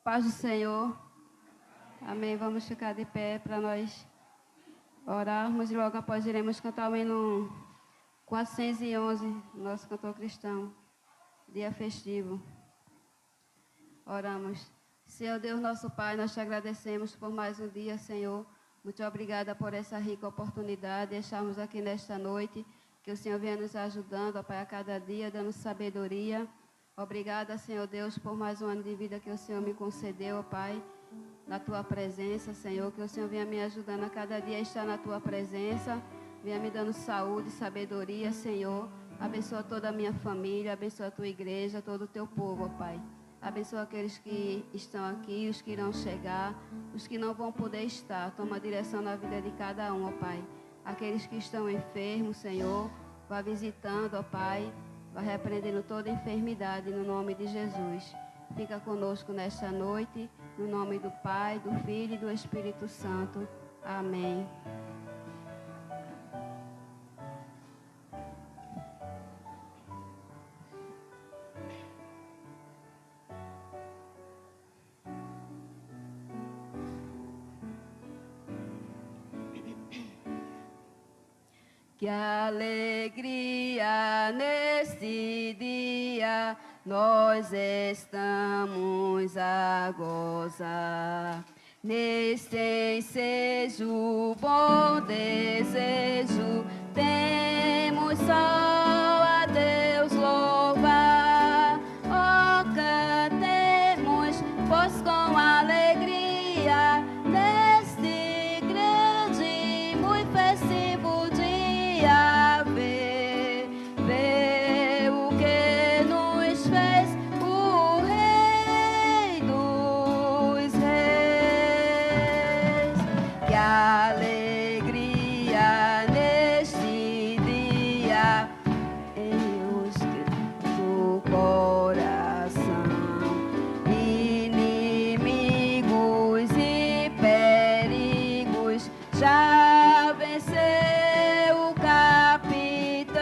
Paz do Senhor. Amém. Vamos ficar de pé para nós orarmos e logo após iremos cantar o hino 411, nosso cantor cristão, dia festivo. Oramos. Senhor Deus, nosso Pai, nós te agradecemos por mais um dia, Senhor. Muito obrigada por essa rica oportunidade de estarmos aqui nesta noite. Que o Senhor venha nos ajudando, ó Pai, a cada dia, dando sabedoria. Obrigada, Senhor Deus, por mais um ano de vida que o Senhor me concedeu, ó Pai, na Tua presença, Senhor. Que o Senhor venha me ajudando a cada dia a estar na Tua presença. Venha me dando saúde, sabedoria, Senhor. Abençoa toda a minha família, abençoa a Tua igreja, todo o Teu povo, ó Pai. Abençoa aqueles que estão aqui, os que irão chegar, os que não vão poder estar. Toma a direção na vida de cada um, ó Pai. Aqueles que estão enfermos, Senhor, vá visitando, ó Pai, vá repreendendo toda enfermidade no nome de Jesus. Fica conosco nesta noite, no nome do Pai, do Filho e do Espírito Santo. Amém. Que alegria neste dia nós estamos a gozar. Neste ensejo, bom desejo, temos só a Deus louvar. Oh, cantemos, pois com alegria, neste grande, muito festivo dia, vê o que nos fez o Rei dos Reis. Que alegria neste dia do coração. Inimigos e perigos já venceu o capitão.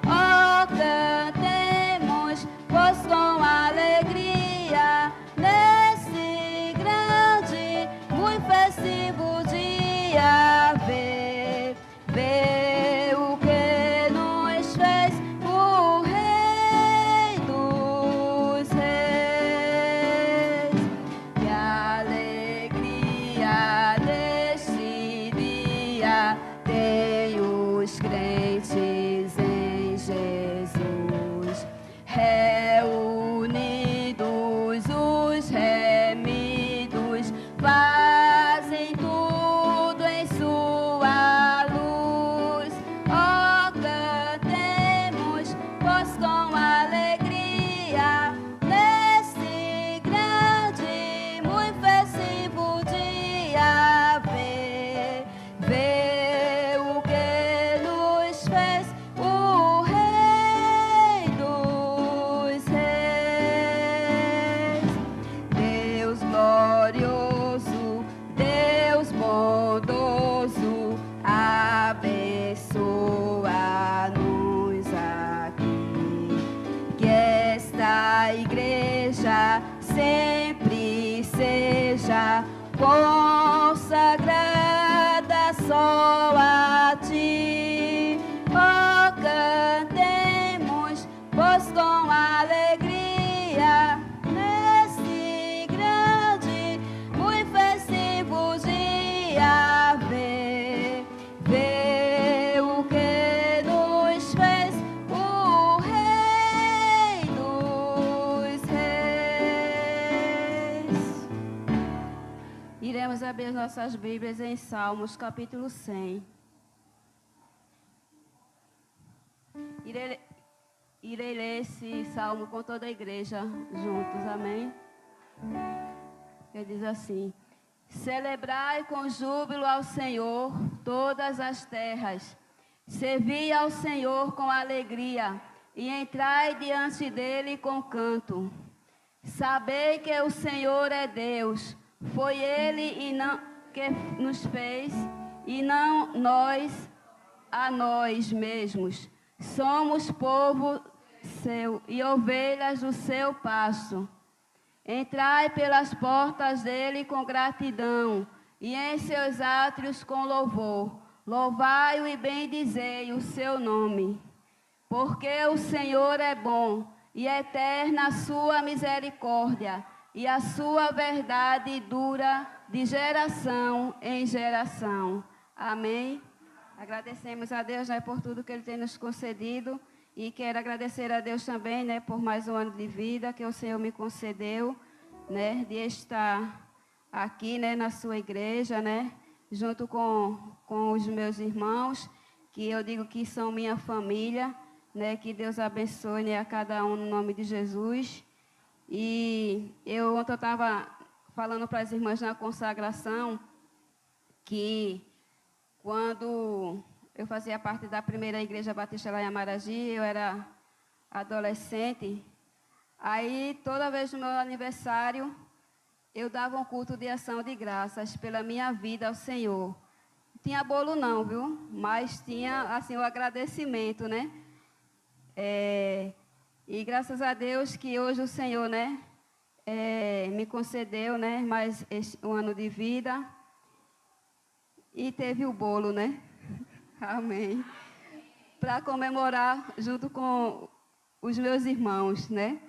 Oh, cantemos, pois com alegria, nesse grande, muito festivo dia, vê o que nos fez o Rei dos Reis. Que alegria deste dia tem os crentes em Jesus, reunidos os remidos, fazem tudo em sua luz. Oh, cantemos, pois com alegria, nesse grande, muito festivo dia, vê o que nos fez o Rei dos Reis. Deus glorioso, Deus bondoso, abençoa-nos aqui. Que esta igreja sempre seja consagrada só a Ti. Oh, cantemos, pois com alegria, nesse grande, muito festivo dia, vê o que nos fez o Rei dos Reis. Iremos abrir as nossas Bíblias em Salmos, capítulo 100. Irei ler esse salmo com toda a igreja juntos, amém? Ele diz assim: celebrai com júbilo ao Senhor todas as terras, servi ao Senhor com alegria e entrai diante dele com canto. Sabei que o Senhor é Deus, foi Ele e não que nos fez, e não nós a nós mesmos. Somos povo seu e ovelhas do seu pasto. Entrai pelas portas dele com gratidão, e em seus átrios com louvor. Louvai-o e bendizei o seu nome. Porque o Senhor é bom, e eterna a sua misericórdia, e a sua verdade dura de geração em geração. Amém. Agradecemos a Deus, né, por tudo que Ele tem nos concedido, e quero agradecer a Deus também, né, por mais um ano de vida que o Senhor me concedeu, né, de estar aqui, né, na sua igreja, né, junto com os meus irmãos, que eu digo que são minha família, né, que Deus abençoe, né, a cada um no nome de Jesus. E ontem eu estava falando para as irmãs na consagração que quando eu fazia parte da primeira igreja batista lá em Amaragi, eu era adolescente, aí toda vez no meu aniversário eu dava um culto de ação de graças pela minha vida ao Senhor. Não tinha bolo não, viu? Mas tinha assim o agradecimento, né? E graças a Deus que hoje o Senhor, né, me concedeu, né, mais um ano de vida e teve o bolo, né? Amém. Para comemorar junto com os meus irmãos, né?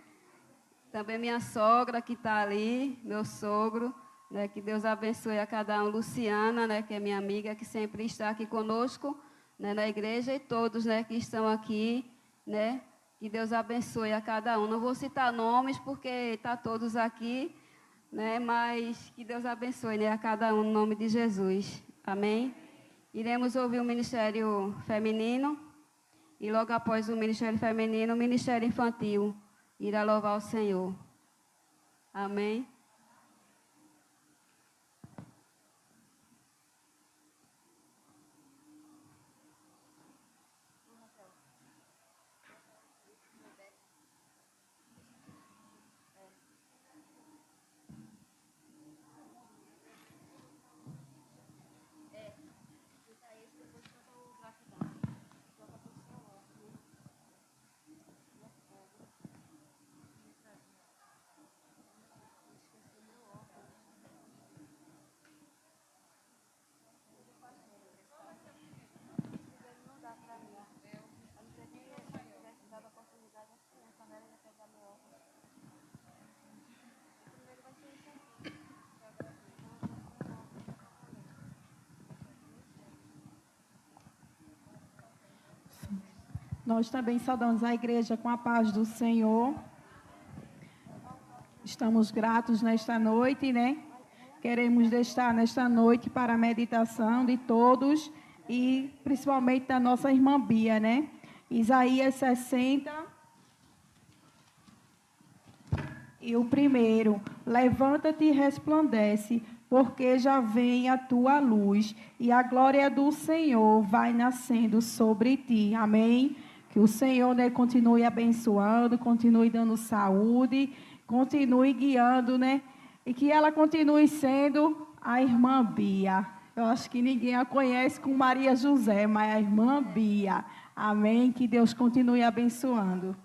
Também minha sogra que está ali, meu sogro, né? Que Deus abençoe a cada um. Luciana, né? Que é minha amiga, que sempre está aqui conosco, né, na igreja, e todos, né, que estão aqui, né? Que Deus abençoe a cada um. Não vou citar nomes porque está todos aqui, né? Mas que Deus abençoe, né, a cada um no nome de Jesus. Amém? Iremos ouvir o Ministério Feminino e logo após o Ministério Feminino, o Ministério Infantil irá louvar o Senhor. Amém? Nós também saudamos a igreja com a paz do Senhor. Estamos gratos nesta noite, né? Queremos deixar nesta noite para a meditação de todos e principalmente da nossa irmã Bia, né? Isaías 60. E o primeiro: levanta-te e resplandece, porque já vem a tua luz, e a glória do Senhor vai nascendo sobre ti. Amém? Que o Senhor, né, continue abençoando, continue dando saúde, continue guiando, né? E que ela continue sendo a irmã Bia. Eu acho que ninguém a conhece com Maria José, mas a irmã Bia. Amém? Que Deus continue abençoando.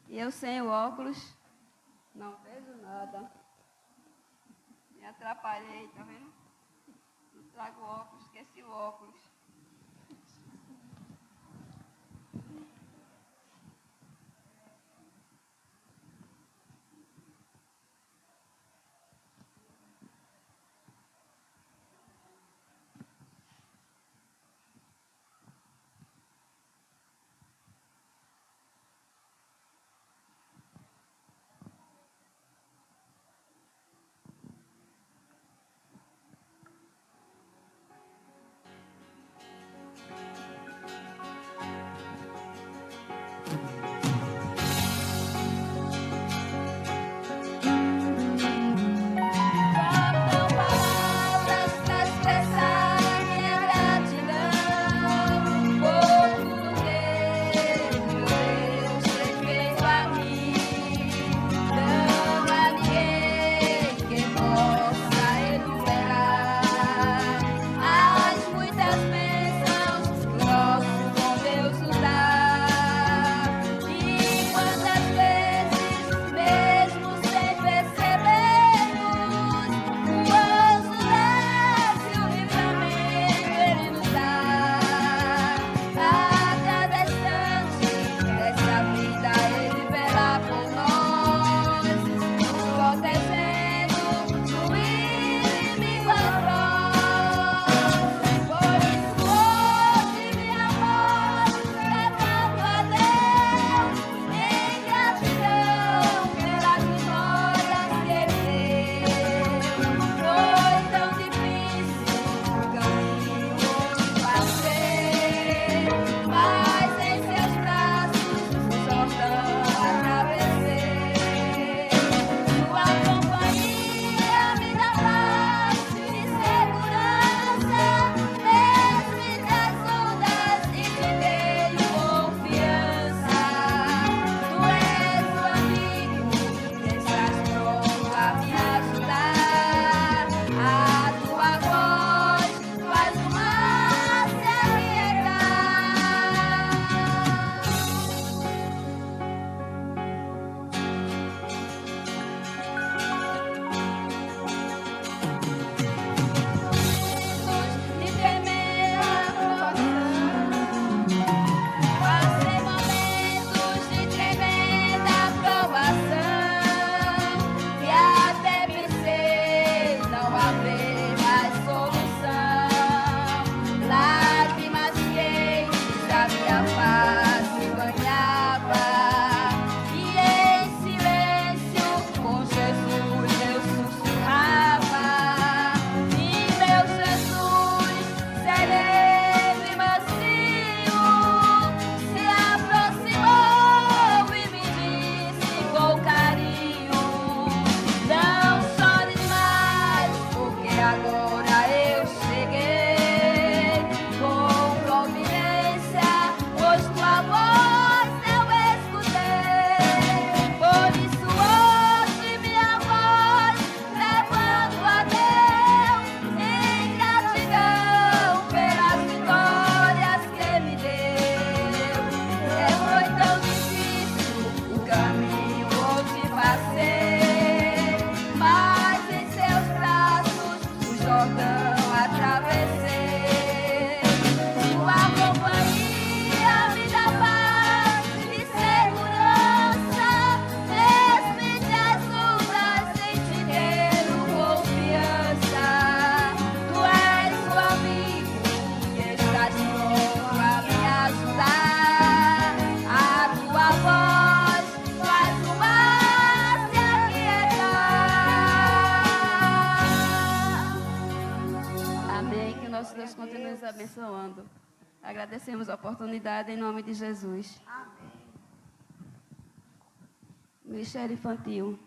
E eu sem o óculos, não vejo nada. Me atrapalhei, tá vendo? Não trago óculos, esqueci o óculos. Abençoando. Agradecemos a oportunidade em nome de Jesus. Amém. Ministério Infantil.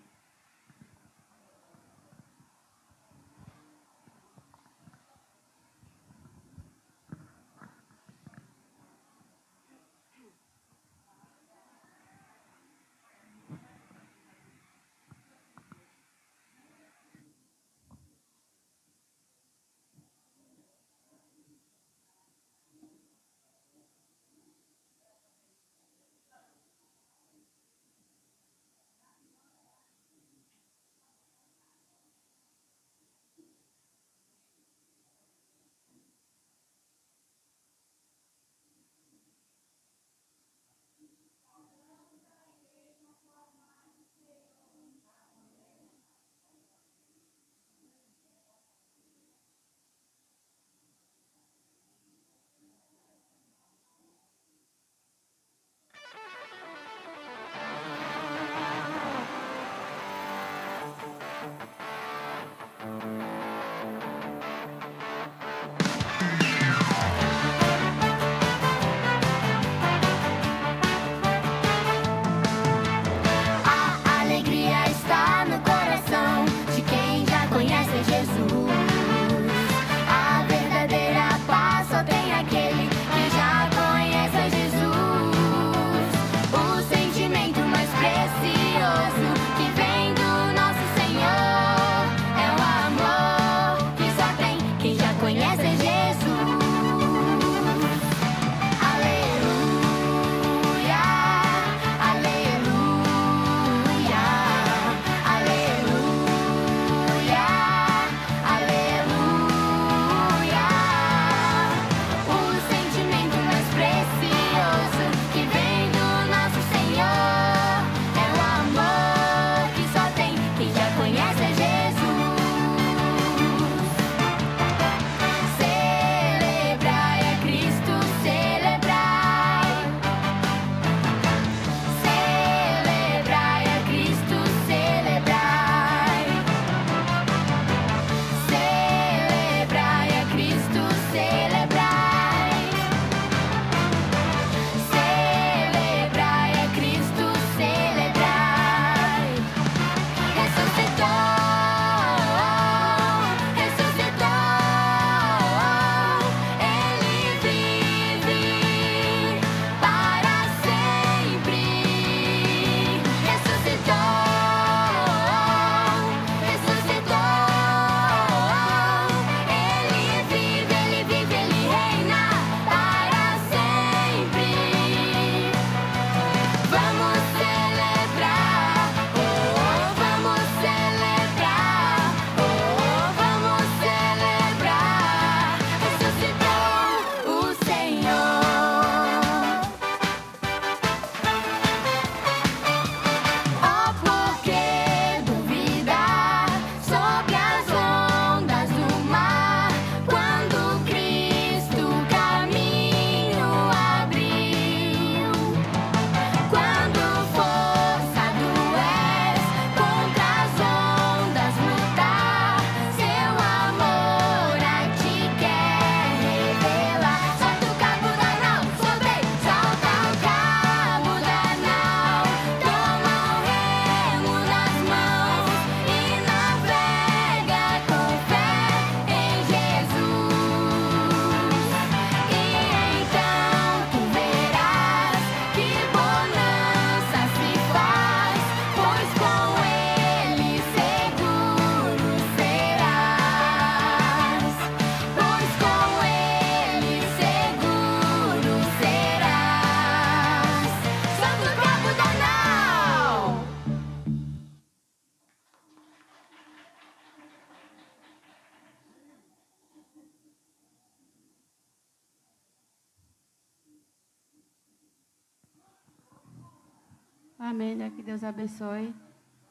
Amém, né? Que Deus abençoe.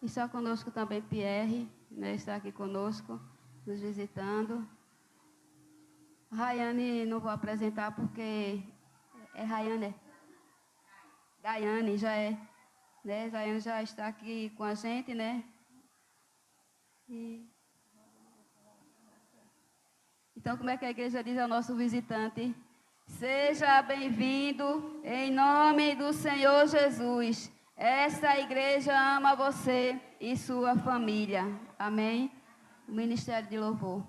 E está conosco também Pierre, né? Está aqui conosco, nos visitando. Rayane, não vou apresentar porque é Rayane, é? Gaiane já é, né? Rayane já está aqui com a gente, né? Então, como é que a igreja diz ao nosso visitante? Seja bem-vindo em nome do Senhor Jesus. Esta igreja ama você e sua família. Amém? O Ministério de Louvor.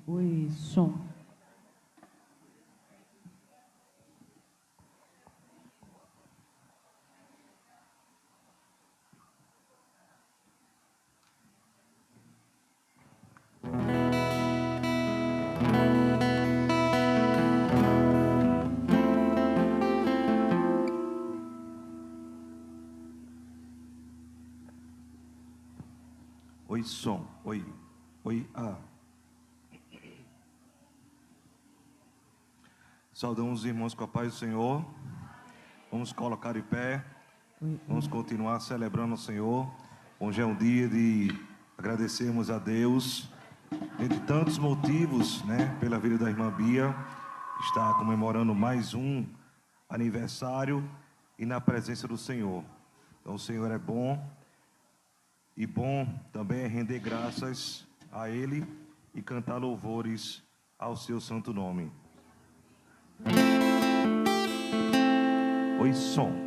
Oi, som. Oi, som. Oi. Oi, Saudamos os irmãos com a paz do Senhor. Vamos colocar de pé. Vamos continuar celebrando o Senhor. Hoje é um dia de agradecermos a Deus. Entre tantos motivos, né, pela vida da irmã Bia, está comemorando mais um aniversário e na presença do Senhor. Então o Senhor é bom. E bom também é render graças a Ele e cantar louvores ao seu santo nome. Oi, som.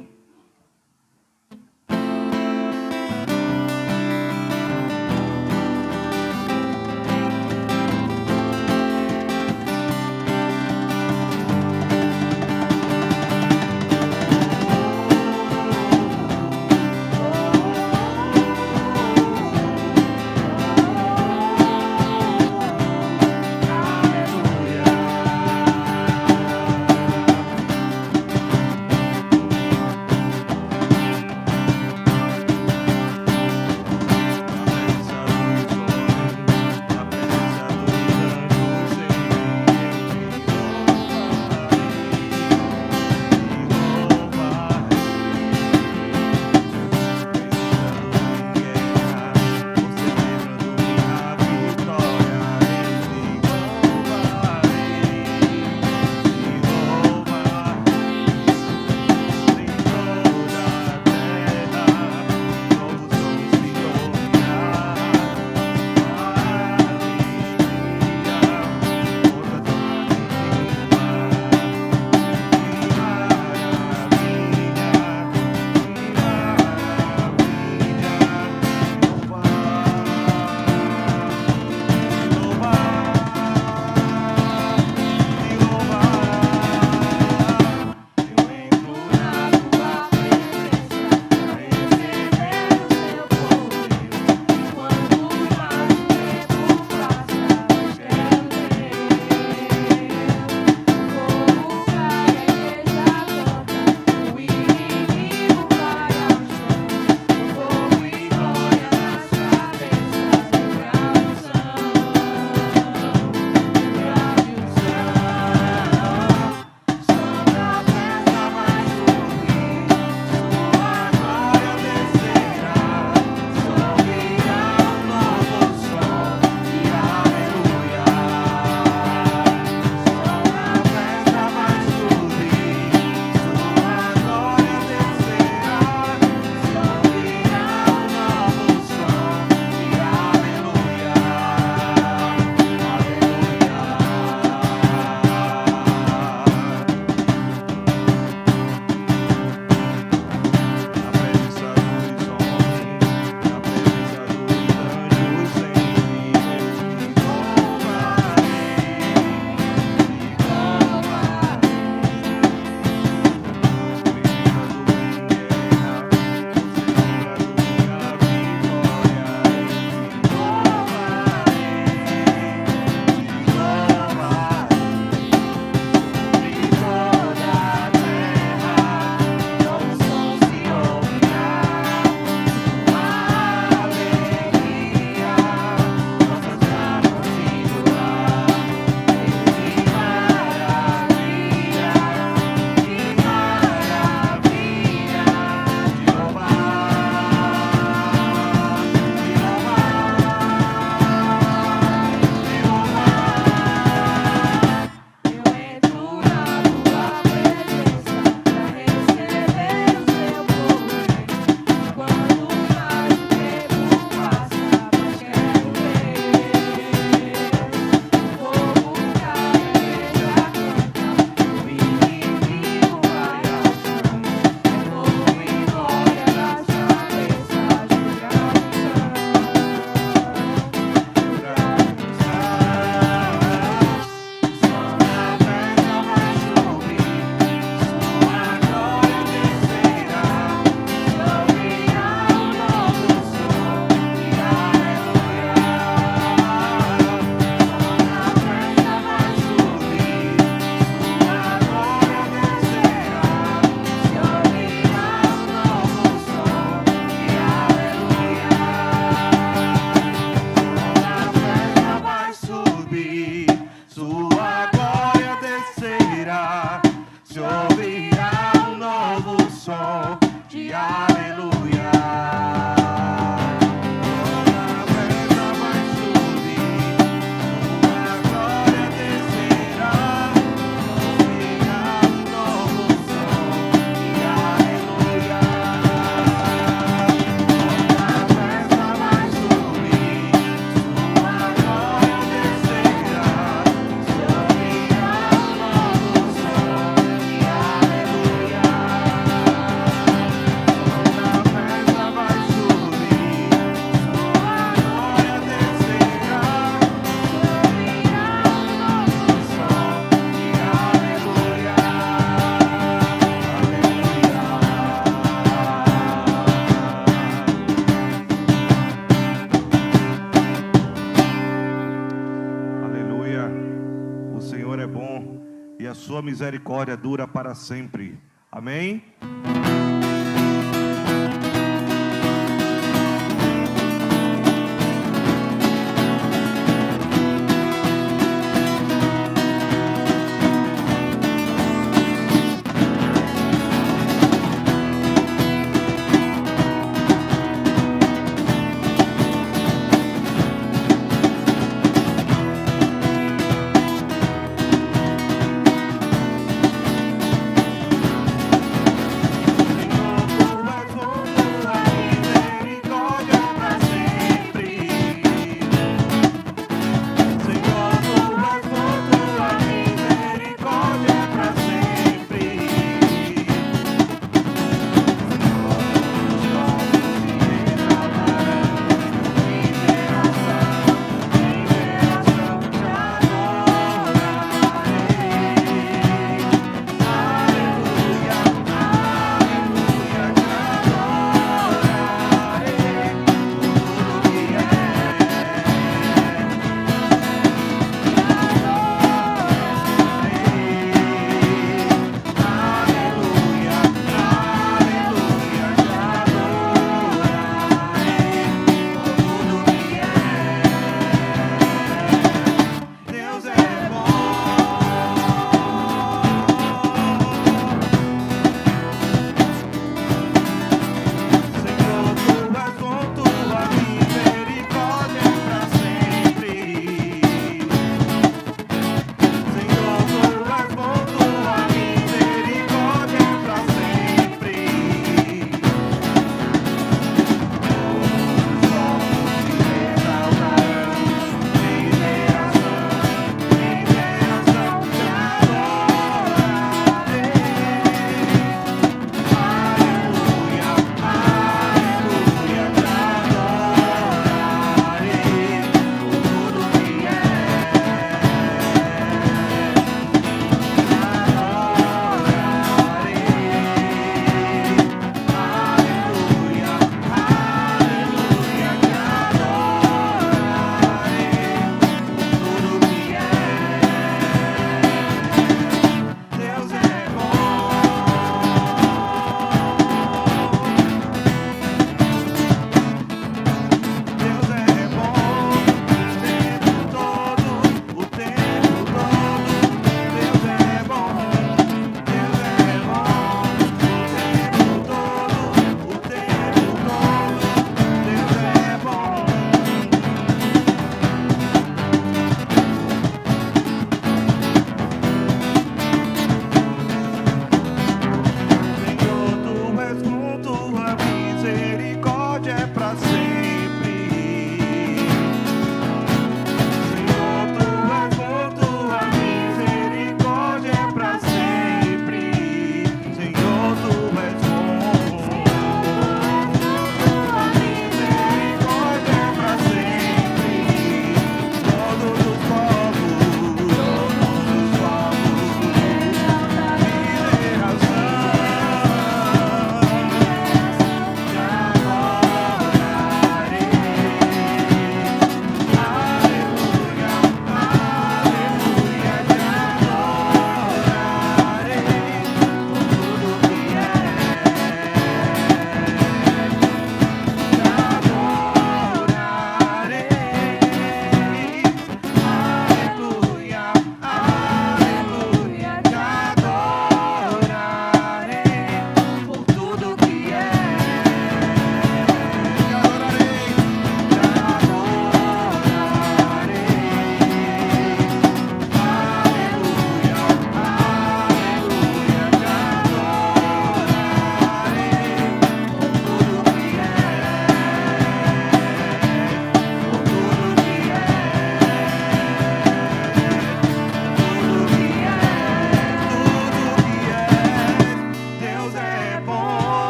Senhor é bom e a sua misericórdia dura para sempre. Amém?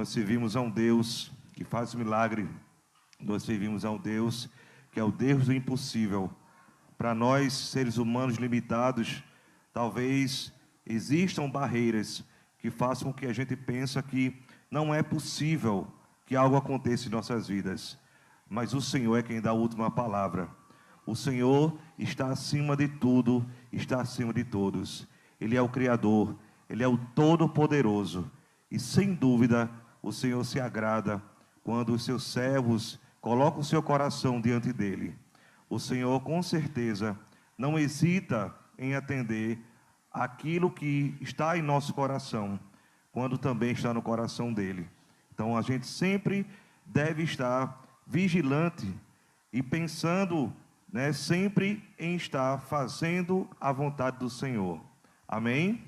Nós servimos a um Deus que faz milagre. Nós servimos a um Deus que é o Deus do impossível. Para nós, seres humanos limitados, talvez existam barreiras que faz com que a gente pense que não é possível que algo aconteça em nossas vidas. Mas o Senhor é quem dá a última palavra. O Senhor está acima de tudo, está acima de todos. Ele é o Criador, Ele é o Todo-Poderoso. E sem dúvida, o Senhor se agrada quando os seus servos colocam o seu coração diante dEle. O Senhor, com certeza, não hesita em atender aquilo que está em nosso coração, quando também está no coração dEle. Então, a gente sempre deve estar vigilante e pensando, sempre em estar fazendo a vontade do Senhor. Amém?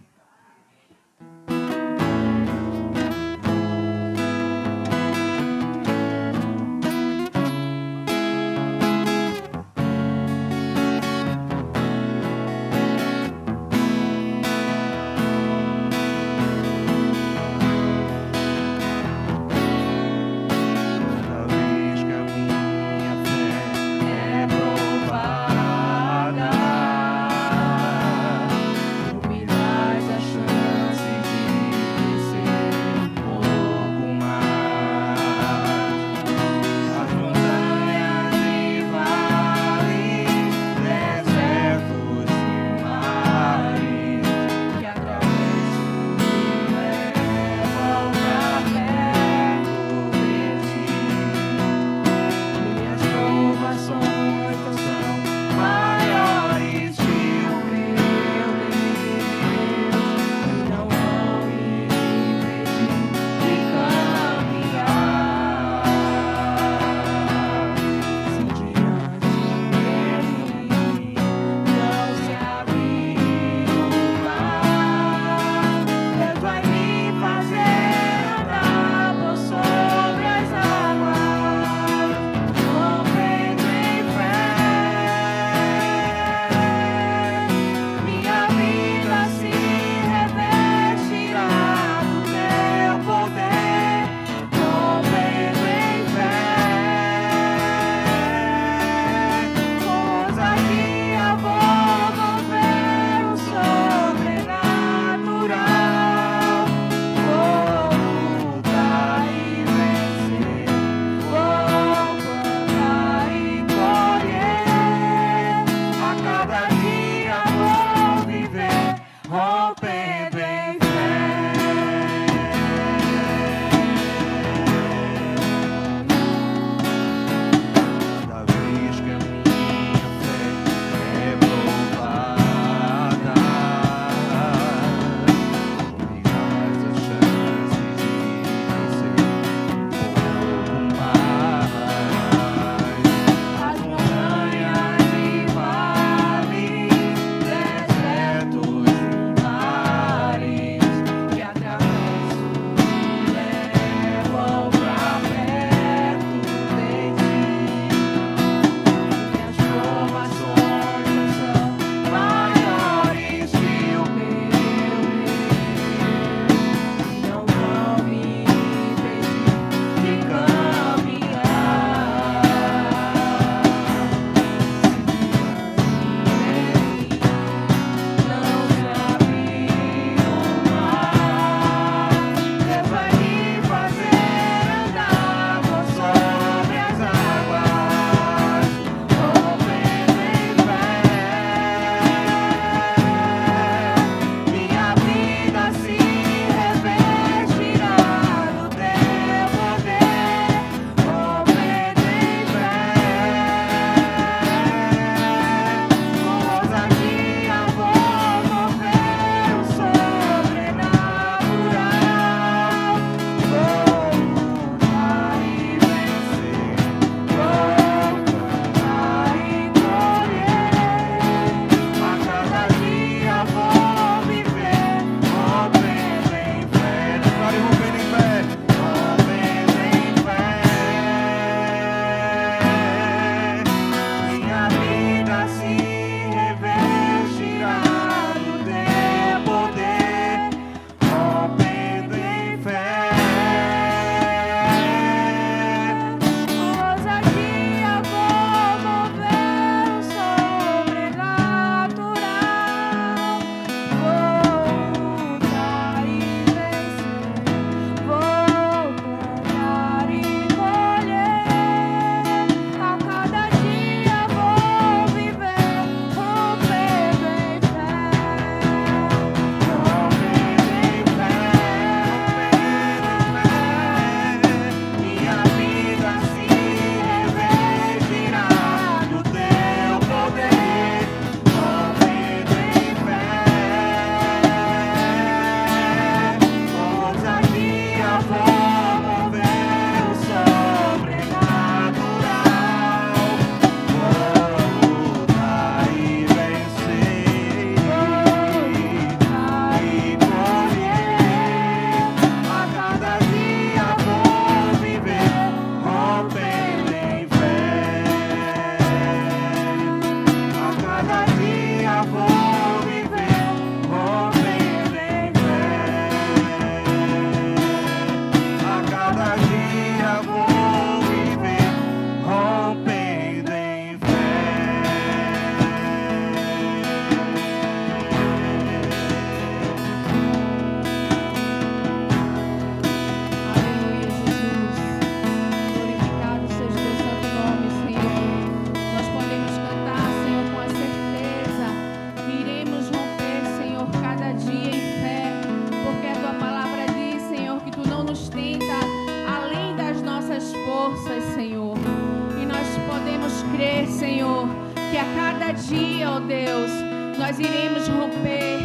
dia, ó Deus, nós iremos romper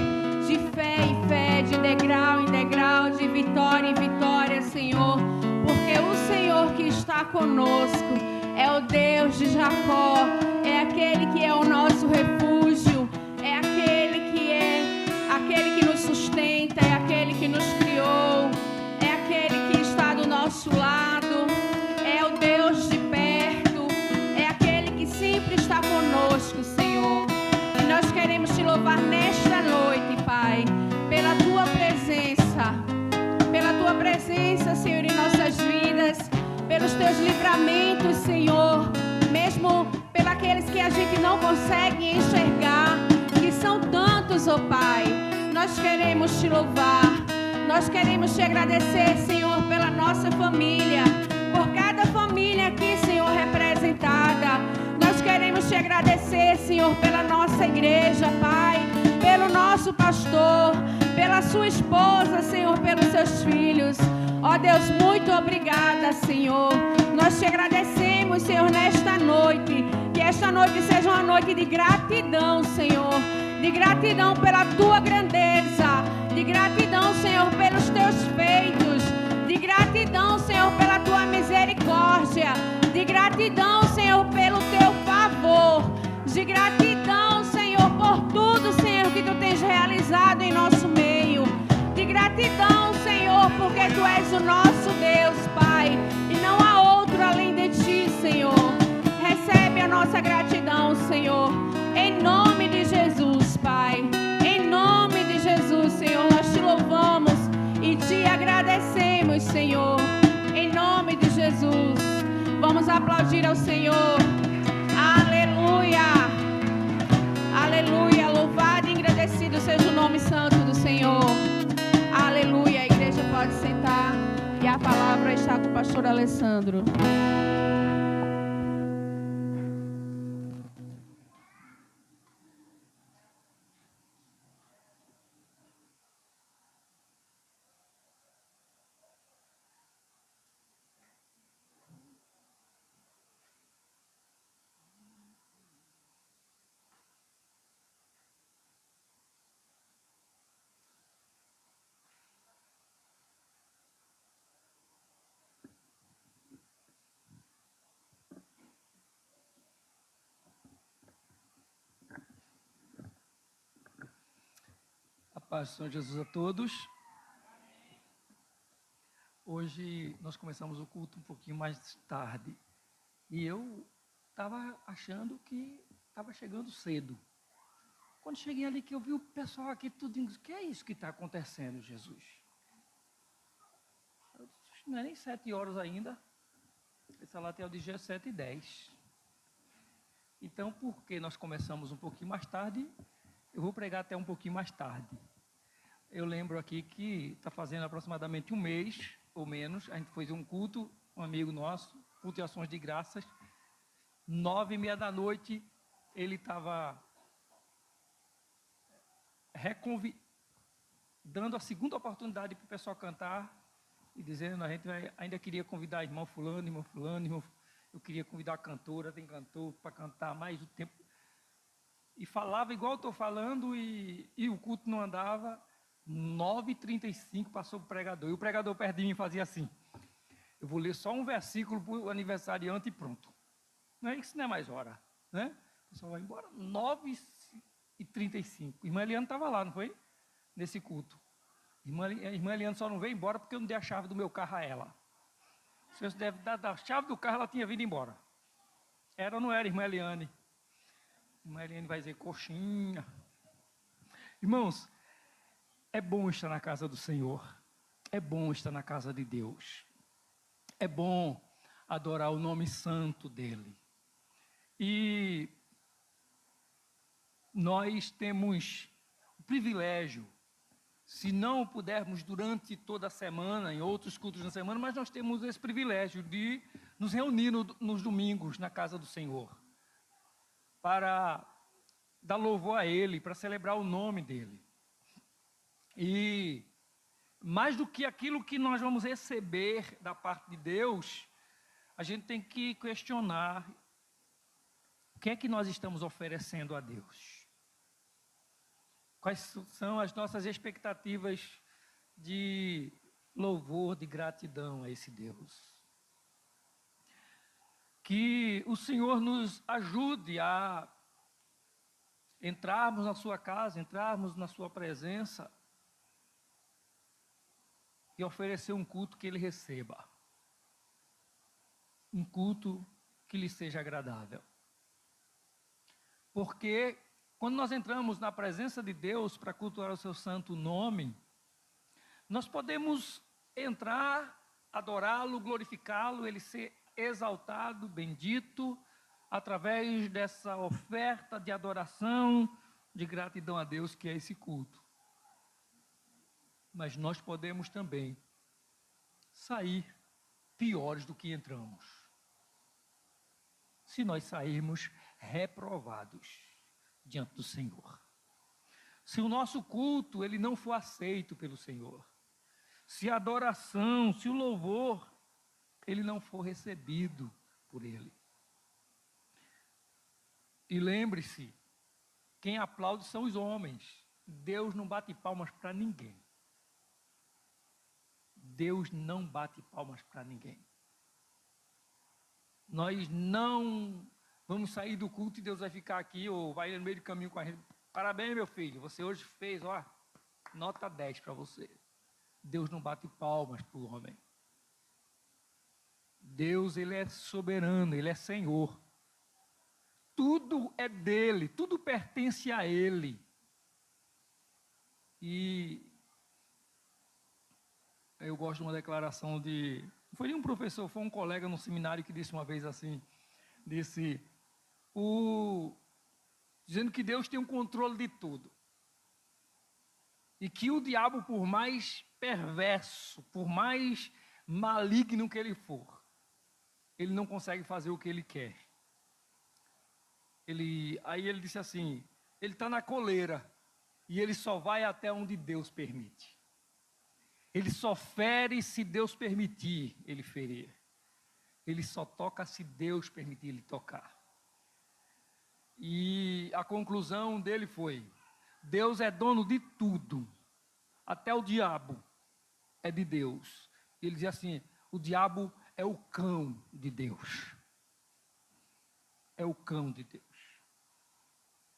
de fé em fé, de degrau em degrau, de vitória em vitória, Senhor, porque o Senhor que está conosco é o Deus de Jacó, é aquele que é o nosso refúgio, é aquele que nos sustenta, é aquele que nos criou, é aquele que está do nosso lado, é o Deus de perto, é aquele que sempre está conosco, Senhor. E nós queremos te louvar nesta noite, Pai, pela tua presença, Senhor, em nossas vidas, pelos teus livramentos, Senhor, mesmo pelos que a gente não consegue enxergar, que são tantos, ó Pai. Nós queremos te louvar, nós queremos te agradecer, Senhor, pela nossa família, por cada família aqui, Senhor, representada. Nós queremos te agradecer, Senhor, pela nossa igreja, Pai, pelo nosso pastor, pela sua esposa, Senhor, pelos seus filhos. Ó Deus, muito obrigada, Senhor. Nós te agradecemos, Senhor, nesta noite. Que esta noite seja uma noite de gratidão, Senhor. De gratidão pela tua grandeza. De gratidão, Senhor, pelos teus feitos. De gratidão, Senhor, pela tua misericórdia. De gratidão, Senhor, pelo teu favor. De gratidão, Senhor, por tudo, Senhor, que tu tens realizado em nosso meio. De gratidão, Senhor, porque tu és o nosso Deus, Pai, e não há outro além de ti, Senhor. Recebe a nossa gratidão, Senhor, em nome de Jesus, Pai. Em nome de Jesus, Senhor, nós te louvamos e te agradecemos, Senhor, em nome de Jesus. Vamos aplaudir ao Senhor. Aleluia, aleluia. Louvado e agradecido seja o nome santo do Senhor. Aleluia. A igreja pode sentar e a palavra está com o pastor Alessandro. Paz do Senhor Jesus a todos. Hoje nós começamos o culto um pouquinho mais tarde. E eu estava achando que estava chegando cedo. Quando cheguei ali que eu vi o pessoal aqui tudo, o que é isso que está acontecendo, Jesus? Eu disse, não é nem 7 horas ainda. Esse lá até o dia 7h10. Então, porque nós começamos um pouquinho mais tarde, eu vou pregar até um pouquinho mais tarde. Eu lembro aqui que está fazendo aproximadamente um mês, ou menos, a gente fez um culto, um amigo nosso, culto de ações de graças, 9h30 da noite, ele estava dando a segunda oportunidade para o pessoal cantar, e dizendo, a gente ainda queria convidar irmão fulano, eu queria convidar a cantora, tem cantor para cantar mais o tempo, e falava igual eu estou falando, e o culto não andava. 9h35 passou o pregador, e o pregador perto de mim fazia assim, eu vou ler só um versículo para o aniversariante e pronto. Não é isso, não é mais hora, né? O pessoal vai embora. 9h35, irmã Eliane estava lá, não foi? Nesse culto. Irmã Eliane só não veio embora porque eu não dei a chave do meu carro a ela. Se eu deve dar a chave do carro, ela tinha vindo embora. Era ou não era, irmã Eliane? Irmã Eliane vai dizer, coxinha. Irmãos, é bom estar na casa do Senhor. É bom estar na casa de Deus. É bom adorar o nome santo dEle. E nós temos o privilégio, se não pudermos durante toda a semana, em outros cultos na semana, mas nós temos esse privilégio de nos reunir nos domingos na casa do Senhor, para dar louvor a Ele, para celebrar o nome dEle. E mais do que aquilo que nós vamos receber da parte de Deus, a gente tem que questionar O que é que nós estamos oferecendo a Deus? Quais são as nossas expectativas de louvor, de gratidão a esse Deus? Que o Senhor nos ajude a entrarmos na sua casa, entrarmos na sua presença e oferecer um culto que Ele receba. Um culto que lhe seja agradável. Porque quando nós entramos na presença de Deus para cultuar o seu santo nome, nós podemos entrar, adorá-lo, glorificá-lo, Ele ser exaltado, bendito, através dessa oferta de adoração, de gratidão a Deus, que é esse culto. Mas nós podemos também sair piores do que entramos. Se nós sairmos reprovados diante do Senhor. Se o nosso culto ele não for aceito pelo Senhor. Se a adoração, se o louvor, ele não for recebido por Ele. E lembre-se, quem aplaude são os homens. Deus não bate palmas para ninguém. Deus não bate palmas para ninguém. Nós não vamos sair do culto e Deus vai ficar aqui ou vai no meio do caminho com a gente. Parabéns, meu filho, você hoje fez, ó, nota 10 para você. Deus não bate palmas para o homem. Deus, Ele é soberano, Ele é Senhor. Tudo é dele, tudo pertence a Ele. E eu gosto de uma declaração de... Não foi nenhum professor, foi um colega no seminário que disse uma vez assim, dizendo que Deus tem um controle de tudo. E que o diabo, por mais perverso, por mais maligno que ele for, ele não consegue fazer o que ele quer. Aí ele disse assim, ele está na coleira, e ele só vai até onde Deus permite. Ele só fere se Deus permitir ele ferir. Ele só toca se Deus permitir ele tocar. E a conclusão dele foi, Deus é dono de tudo, até o diabo é de Deus. Ele dizia assim, o diabo é o cão de Deus. É o cão de Deus.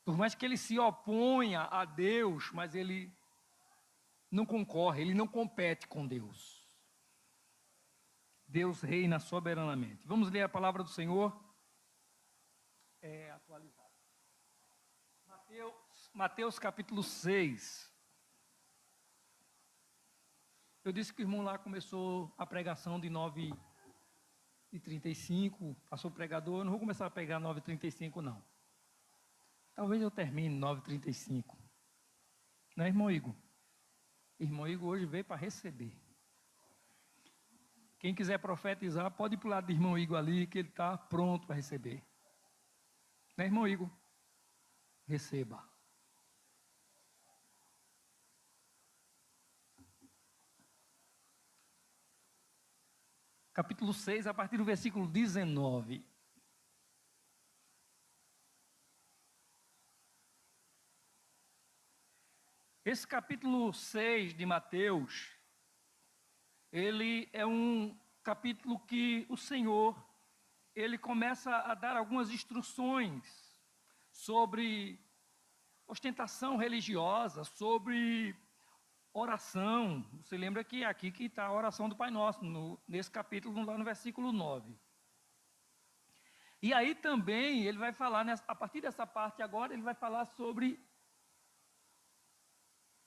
Por mais que ele se oponha a Deus, mas ele não concorre, ele não compete com Deus. Deus reina soberanamente. Vamos ler a palavra do Senhor. Atualizado. Mateus capítulo 6. Eu disse que o irmão lá começou a pregação de 9h35, passou o pregador, eu não vou começar a pregar 9h35 não. Talvez eu termine 9h35. Não é, irmão Igor? Irmão Igor hoje veio para receber. Quem quiser profetizar, pode ir para o lado do irmão Igor ali, que ele está pronto para receber. Não é, irmão Igor? Receba. Capítulo 6, a partir do versículo 19. Esse capítulo 6 de Mateus, ele é um capítulo que o Senhor, ele começa a dar algumas instruções sobre ostentação religiosa, sobre oração. Você lembra que é aqui que está a oração do Pai Nosso, nesse capítulo, lá no versículo 9. E aí também ele vai falar, a partir dessa parte agora, ele vai falar sobre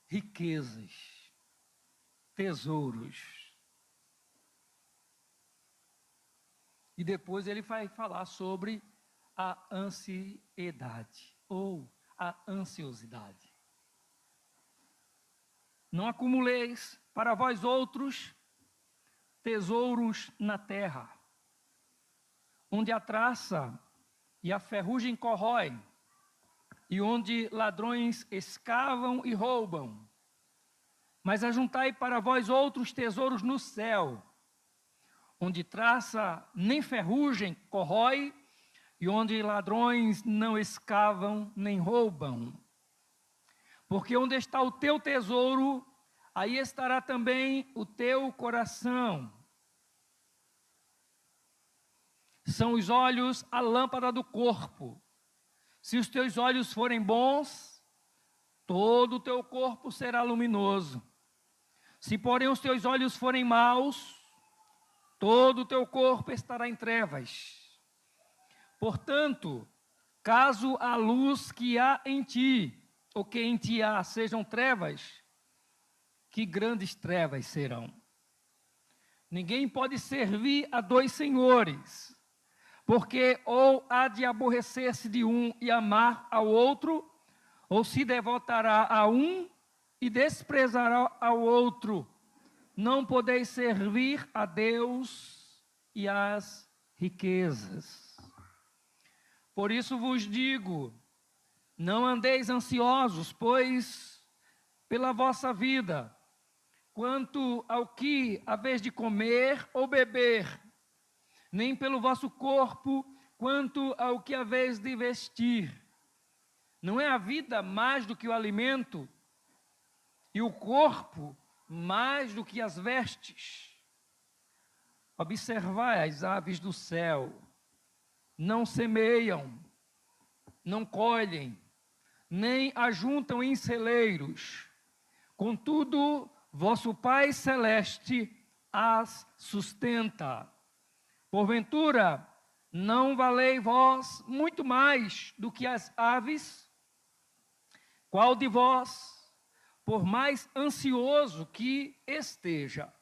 riquezas, tesouros. E depois ele vai falar sobre a ansiedade, ou a ansiosidade. Não acumuleis para vós outros tesouros na terra, onde a traça e a ferrugem corroem, e onde ladrões escavam e roubam. Mas ajuntai para vós outros tesouros no céu, onde traça nem ferrugem corrói, e onde ladrões não escavam nem roubam. Porque onde está o teu tesouro, aí estará também o teu coração. São os olhos a lâmpada do corpo. Se os teus olhos forem bons, todo o teu corpo será luminoso. Se, porém, os teus olhos forem maus, todo o teu corpo estará em trevas. Portanto, caso a luz que há em ti, ou que em ti há, sejam trevas, que grandes trevas serão. Ninguém pode servir a dois senhores, porque ou há de aborrecer-se de um e amar ao outro, ou se devotará a um e desprezará ao outro. Não podeis servir a Deus e às riquezas. Por isso vos digo, não andeis ansiosos, pois pela vossa vida, quanto ao que haveis de comer ou beber, nem pelo vosso corpo, quanto ao que haveis de vestir. Não é a vida mais do que o alimento, e o corpo mais do que as vestes? Observai as aves do céu, não semeiam, não colhem, nem ajuntam em celeiros. Contudo, vosso Pai Celeste as sustenta. Porventura, não valei vós muito mais do que as aves? Qual de vós, por mais ansioso que esteja,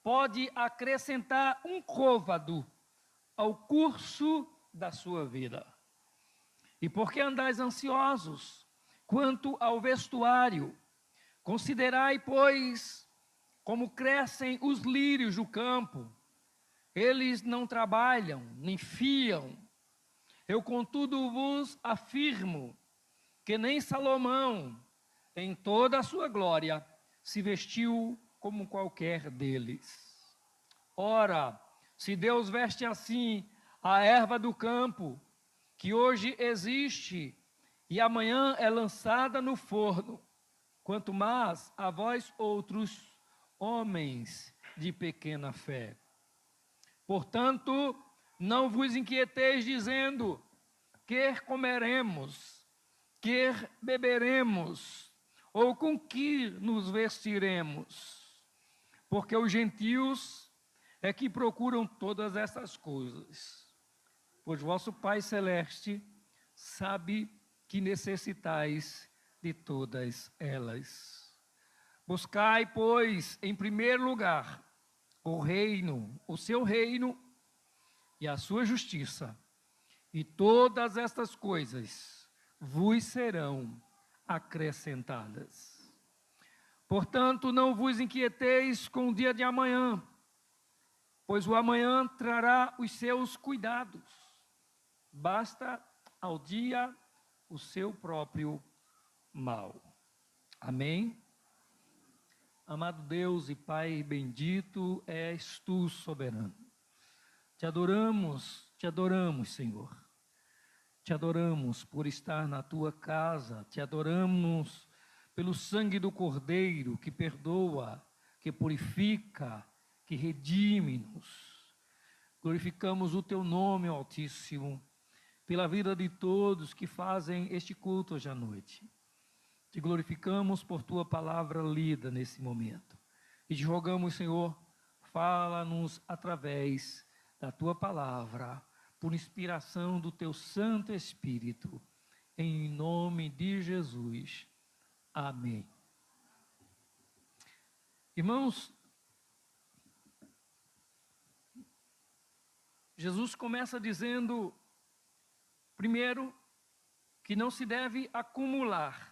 pode acrescentar um côvado ao curso da sua vida? E por que andais ansiosos quanto ao vestuário? Considerai, pois, como crescem os lírios do campo. Eles não trabalham, nem fiam. Eu, contudo, vos afirmo que nem Salomão, em toda a sua glória, se vestiu como qualquer deles. Ora, se Deus veste assim a erva do campo, que hoje existe e amanhã é lançada no forno, quanto mais a vós outros, homens de pequena fé. Portanto, não vos inquieteis dizendo, quer comeremos, quer beberemos, ou com que nos vestiremos? Porque os gentios é que procuram todas essas coisas. Pois vosso Pai Celeste sabe que necessitais de todas elas. Buscai, pois, em primeiro lugar, o reino, o seu reino e a sua justiça, e todas estas coisas vos serão acrescentadas. Portanto, não vos inquieteis com o dia de amanhã, pois o amanhã trará os seus cuidados. Basta ao dia o seu próprio mal. Amém? Amado Deus e Pai bendito, és tu soberano. Te adoramos, Senhor. Te adoramos por estar na tua casa, te adoramos pelo sangue do Cordeiro que perdoa, que purifica, que redime-nos. Glorificamos o teu nome, Altíssimo, pela vida de todos que fazem este culto hoje à noite. Te glorificamos por tua palavra lida nesse momento. E te rogamos, Senhor, fala-nos através da tua palavra, por inspiração do teu Santo Espírito, em nome de Jesus. Amém. Irmãos, Jesus começa dizendo, primeiro, que não se deve acumular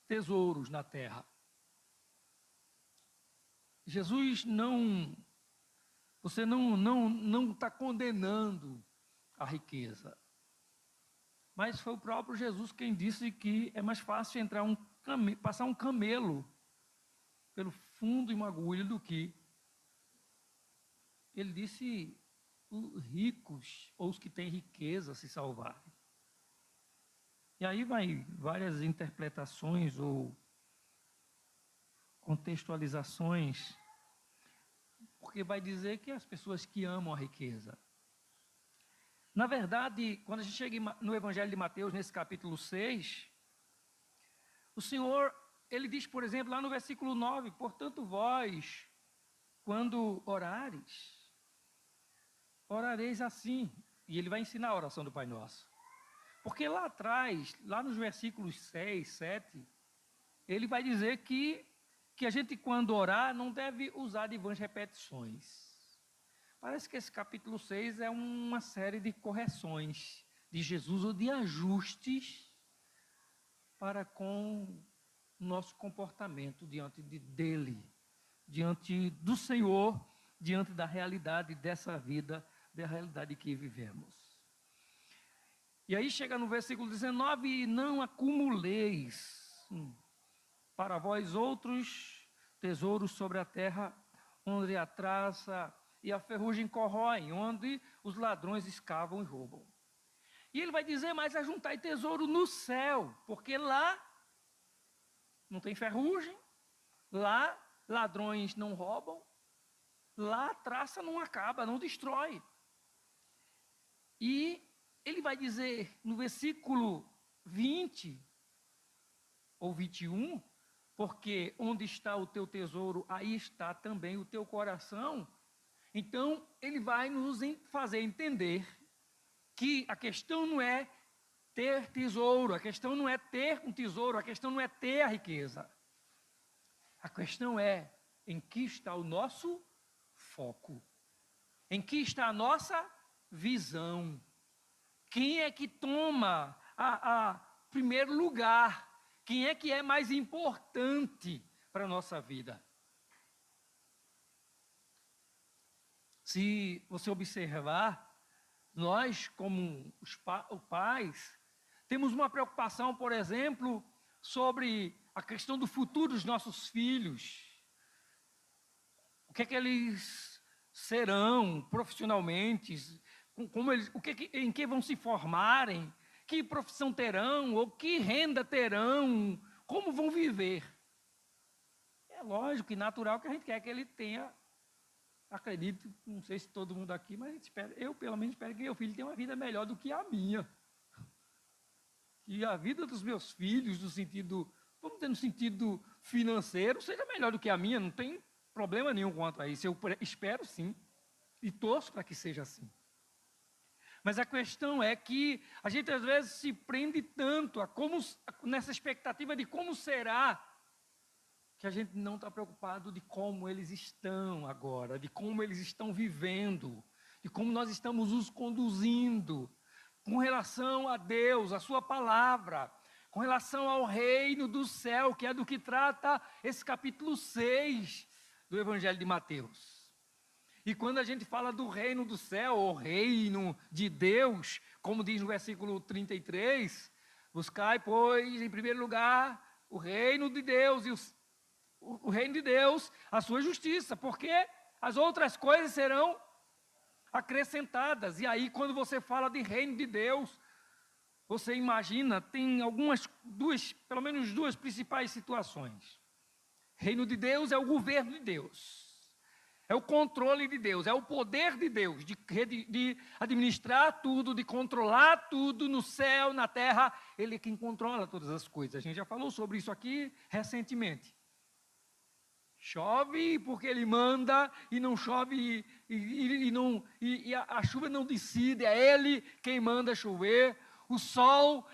tesouros na terra. Jesus você não está condenando a riqueza. Mas foi o próprio Jesus quem disse que é mais fácil passar um camelo pelo fundo de uma agulha do que ele disse os ricos ou os que têm riqueza se salvarem. E aí vai várias interpretações ou contextualizações, porque vai dizer que as pessoas que amam a riqueza. Na verdade, quando a gente chega no Evangelho de Mateus, nesse capítulo 6, o Senhor, ele diz, por exemplo, lá no versículo 9, portanto vós, quando orareis assim, e ele vai ensinar a oração do Pai Nosso. Porque lá atrás, lá nos versículos 6, 7, ele vai dizer que a gente, quando orar, não deve usar de vãs repetições. Parece que esse capítulo 6 é uma série de correções de Jesus ou de ajustes para com o nosso comportamento diante dele, diante do Senhor, diante da realidade dessa vida, da realidade que vivemos. E aí chega no versículo 19, e não acumuleis para vós outros tesouros sobre a terra, onde a traça e a ferrugem corroem, onde os ladrões escavam e roubam. E ele vai dizer, mas ajuntai tesouro no céu, porque lá não tem ferrugem, lá ladrões não roubam, lá a traça não acaba, não destrói. E ele vai dizer no versículo 20 ou 21, porque onde está o teu tesouro, aí está também o teu coração. Então, ele vai nos fazer entender que a questão não é ter tesouro, a questão não é ter um tesouro, a questão não é ter a riqueza. A questão é em que está o nosso foco, em que está a nossa visão. Quem é que toma a primeiro lugar? Quem é que é mais importante para a nossa vida? Se você observar, nós, como os pais, temos uma preocupação, por exemplo, sobre a questão do futuro dos nossos filhos. O que é que eles serão profissionalmente? Como eles, em que vão se formarem? Que profissão terão? Ou que renda terão? Como vão viver? É lógico e natural que a gente quer que ele tenha, acredito, não sei se todo mundo aqui, mas a gente espera, eu pelo menos espero que meu filho tenha uma vida melhor do que a minha. Que a vida dos meus filhos, no sentido, vamos dizer, no sentido financeiro, seja melhor do que a minha, não tem problema nenhum quanto a isso. Eu espero sim, e torço para que seja assim. Mas a questão é que a gente às vezes se prende tanto nessa expectativa de como será, que a gente não está preocupado de como eles estão agora, de como eles estão vivendo, de como nós estamos os conduzindo, com relação a Deus, a sua palavra, com relação ao reino do céu, que é do que trata esse capítulo 6 do Evangelho de Mateus. E quando a gente fala do reino do céu, ou reino de Deus, como diz no versículo 33, buscai, pois, em primeiro lugar, o reino de Deus, e o reino de Deus, a sua justiça, porque as outras coisas serão acrescentadas. E aí, quando você fala de reino de Deus, você imagina, tem pelo menos duas principais situações. Reino de Deus é o governo de Deus. É o controle de Deus, é o poder de Deus, de administrar tudo, de controlar tudo no céu, na terra. Ele é quem controla todas as coisas. A gente já falou sobre isso aqui recentemente. Chove porque ele manda, e não chove, e a chuva não decide, é ele quem manda chover. O sol,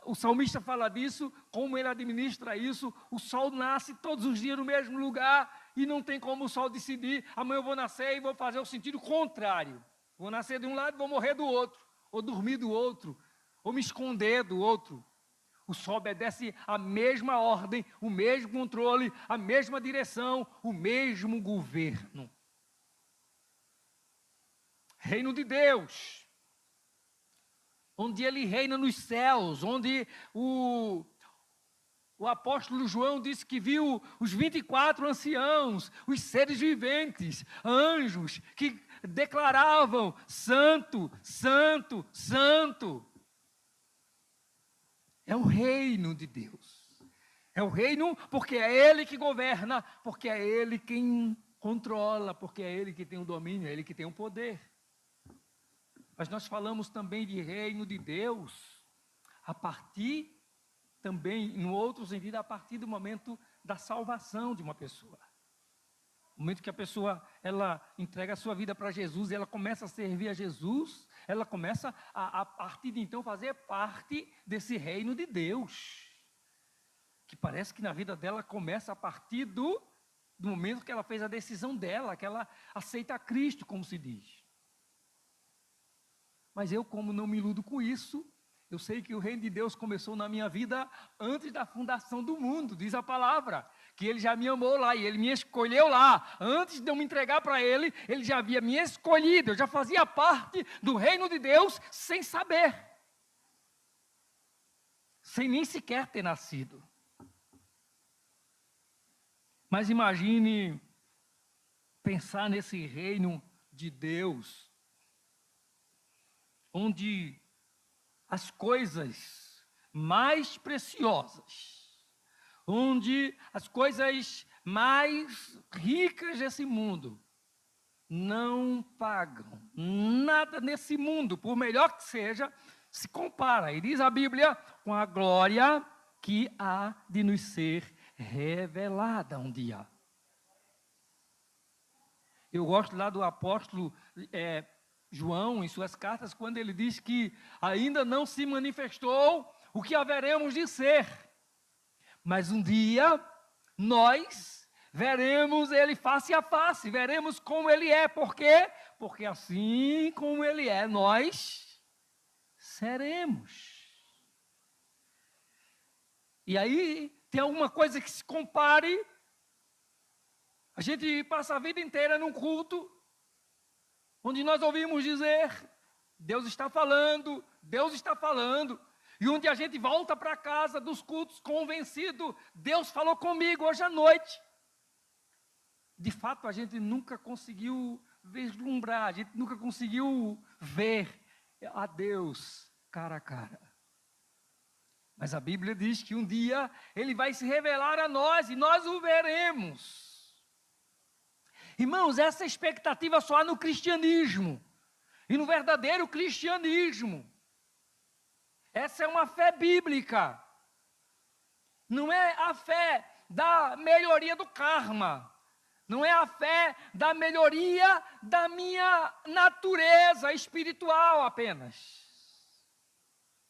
o salmista fala disso, como ele administra isso. O sol nasce todos os dias no mesmo lugar, e não tem como o sol decidir, amanhã eu vou nascer e vou fazer o sentido contrário. Vou nascer de um lado e vou morrer do outro, ou dormir do outro, ou me esconder do outro. O sol obedece a mesma ordem, o mesmo controle, a mesma direção, o mesmo governo. Reino de Deus, onde ele reina nos céus, onde O apóstolo João disse que viu os 24 anciãos, os seres viventes, anjos, que declaravam: Santo, Santo, Santo. É o reino de Deus. É o reino porque é Ele que governa, porque é Ele quem controla, porque é Ele que tem o domínio, é Ele que tem o poder. Mas nós falamos também de reino de Deus a partir também, no outro sentido, a partir do momento da salvação de uma pessoa. No momento que a pessoa, ela entrega a sua vida para Jesus, ela começa a servir a Jesus, ela começa a partir de então fazer parte desse reino de Deus. Que parece que na vida dela começa a partir do momento que ela fez a decisão dela, que ela aceita Cristo, como se diz. Mas eu, como não me iludo com isso, eu sei que o reino de Deus começou na minha vida antes da fundação do mundo, diz a palavra, que Ele já me amou lá, e Ele me escolheu lá. Antes de eu me entregar para Ele, Ele já havia me escolhido, eu já fazia parte do reino de Deus sem saber, sem nem sequer ter nascido. Mas imagine pensar nesse reino de Deus, onde as coisas mais preciosas, onde as coisas mais ricas desse mundo não pagam. Nada nesse mundo, por melhor que seja, se compara. E diz a Bíblia, com a glória que há de nos ser revelada um dia. Eu gosto lá do apóstolo João, em suas cartas, quando ele diz que ainda não se manifestou o que haveremos de ser, mas um dia nós veremos ele face a face, veremos como ele é. Por quê? Porque assim como ele é, nós seremos. E aí, tem alguma coisa que se compare? A gente passa a vida inteira num culto, onde nós ouvimos dizer, Deus está falando, e onde a gente volta para casa dos cultos convencido, Deus falou comigo hoje à noite. De fato, a gente nunca conseguiu vislumbrar, a gente nunca conseguiu ver a Deus cara a cara. Mas a Bíblia diz que um dia Ele vai se revelar a nós, e nós o veremos. Irmãos, essa expectativa só há no cristianismo, e no verdadeiro cristianismo. Essa é uma fé bíblica, não é a fé da melhoria do karma, não é a fé da melhoria da minha natureza espiritual apenas.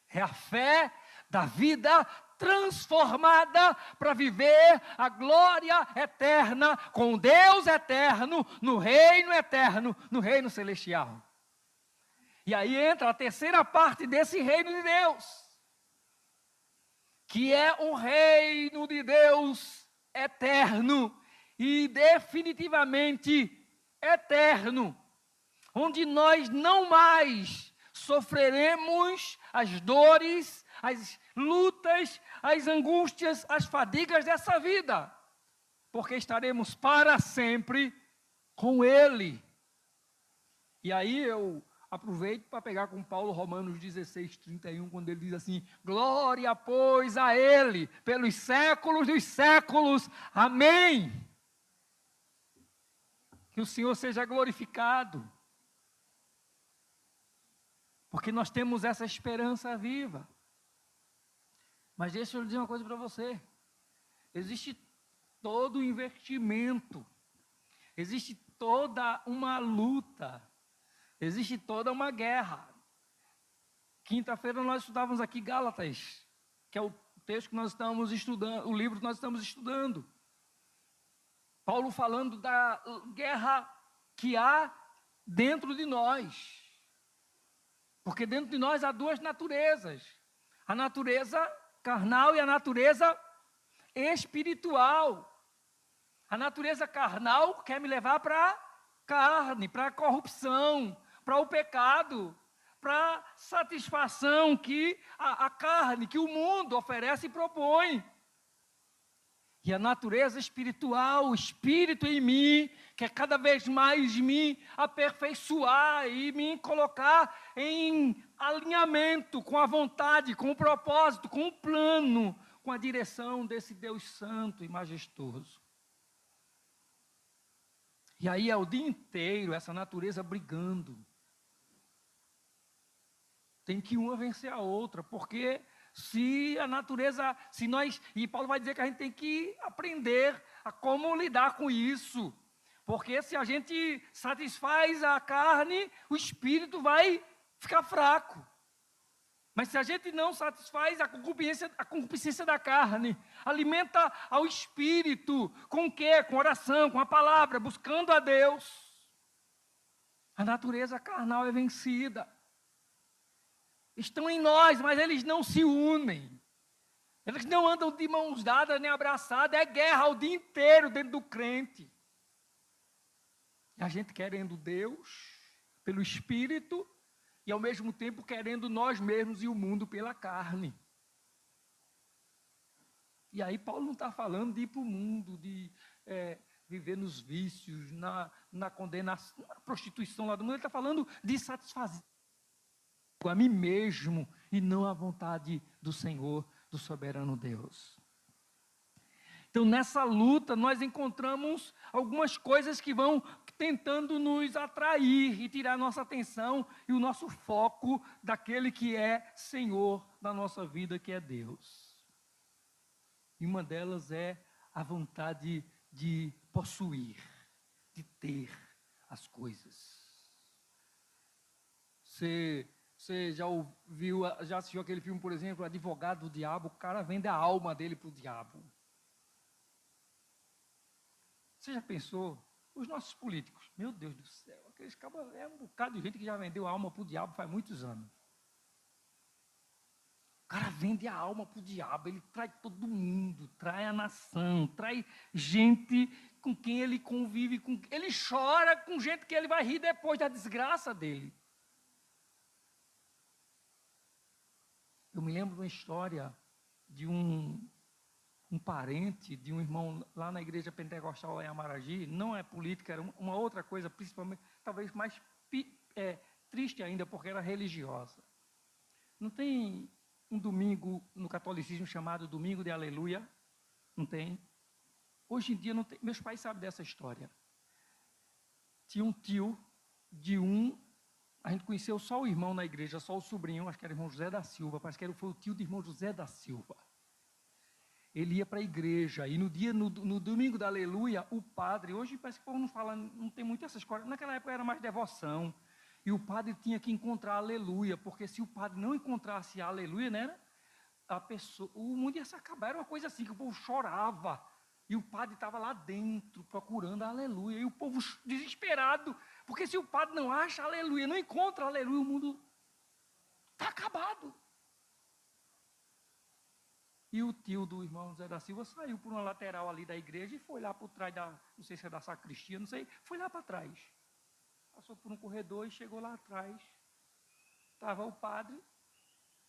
É a fé da vida transformada para viver a glória eterna com Deus eterno, no reino celestial. E aí entra a terceira parte desse reino de Deus, que é o reino de Deus eterno e definitivamente eterno, onde nós não mais sofreremos as dores, as lutas, as angústias, as fadigas dessa vida, porque estaremos para sempre com Ele. E aí eu aproveito para pegar com Paulo, Romanos 16, 31, quando ele diz assim: glória, pois, a Ele, pelos séculos dos séculos, amém. Que o Senhor seja glorificado, porque nós temos essa esperança viva. Mas deixa eu dizer uma coisa para você, existe todo um investimento, existe toda uma luta, existe toda uma guerra. Quinta-feira nós estudávamos aqui Gálatas, que é o texto que nós estamos estudando, o livro que nós estamos estudando. Paulo falando da guerra que há dentro de nós. Porque dentro de nós há duas naturezas, a natureza carnal e a natureza espiritual. A natureza carnal quer me levar para a carne, para a corrupção, para o pecado, para a satisfação que a carne, que o mundo oferece e propõe. E a natureza espiritual, o Espírito em mim, quer cada vez mais me aperfeiçoar e me colocar em alinhamento com a vontade, com o propósito, com o plano, com a direção desse Deus santo e majestoso. E aí é o dia inteiro essa natureza brigando. Tem que uma vencer a outra, porque se a natureza, se nós, e Paulo vai dizer que a gente tem que aprender a como lidar com isso, porque se a gente satisfaz a carne, o espírito vai ficar fraco. Mas se a gente não satisfaz a concupiscência da carne, alimenta ao espírito, com o quê? Com oração, com a palavra, buscando a Deus, a natureza carnal é vencida. Estão em nós, mas eles não se unem. Eles não andam de mãos dadas nem abraçadas. É guerra o dia inteiro dentro do crente. E a gente querendo Deus pelo Espírito e ao mesmo tempo querendo nós mesmos e o mundo pela carne. E aí Paulo não está falando de ir para o mundo, de viver nos vícios, na condenação, na prostituição lá do mundo. Ele está falando de satisfazer a mim mesmo e não a vontade do Senhor, do soberano Deus. Então, nessa luta, nós encontramos algumas coisas que vão tentando nos atrair e tirar nossa atenção e o nosso foco daquele que é Senhor da nossa vida, que é Deus. E uma delas é a vontade de possuir, de ter as coisas. Você já assistiu aquele filme, por exemplo, Advogado do Diabo? O cara vende a alma dele para o diabo. Você já pensou? Os nossos políticos, meu Deus do céu, aqueles cabos, é um bocado de gente que já vendeu a alma para o diabo faz muitos anos. O cara vende a alma para o diabo, ele trai todo mundo, trai a nação, trai gente com quem ele convive, ele chora com gente que ele vai rir depois da desgraça dele. Eu me lembro de uma história de um parente, de um irmão lá na igreja pentecostal lá em Amaragi. Não é política, era uma outra coisa, principalmente, talvez mais triste ainda, porque era religiosa. Não tem um domingo no catolicismo chamado Domingo de Aleluia? Não tem? Hoje em dia não tem. Meus pais sabem dessa história. Tinha um tio de a gente conheceu só o irmão na igreja, só o sobrinho, acho que era o irmão José da Silva, parece que foi o tio do irmão José da Silva. Ele ia para a igreja, e no domingo da aleluia, o padre, hoje parece que o povo não fala, não tem muito essa escola, naquela época era mais devoção, e o padre tinha que encontrar a aleluia, porque se o padre não encontrasse a aleluia, né, o mundo ia se acabar, era uma coisa assim, que o povo chorava, e o padre estava lá dentro, procurando a aleluia, e o povo desesperado, porque se o padre não acha a aleluia, não encontra a aleluia, o mundo está acabado. E o tio do irmão José da Silva saiu por uma lateral ali da igreja e foi lá por trás não sei se é da sacristia, não sei, foi lá para trás. Passou por um corredor e chegou lá atrás. Estava o padre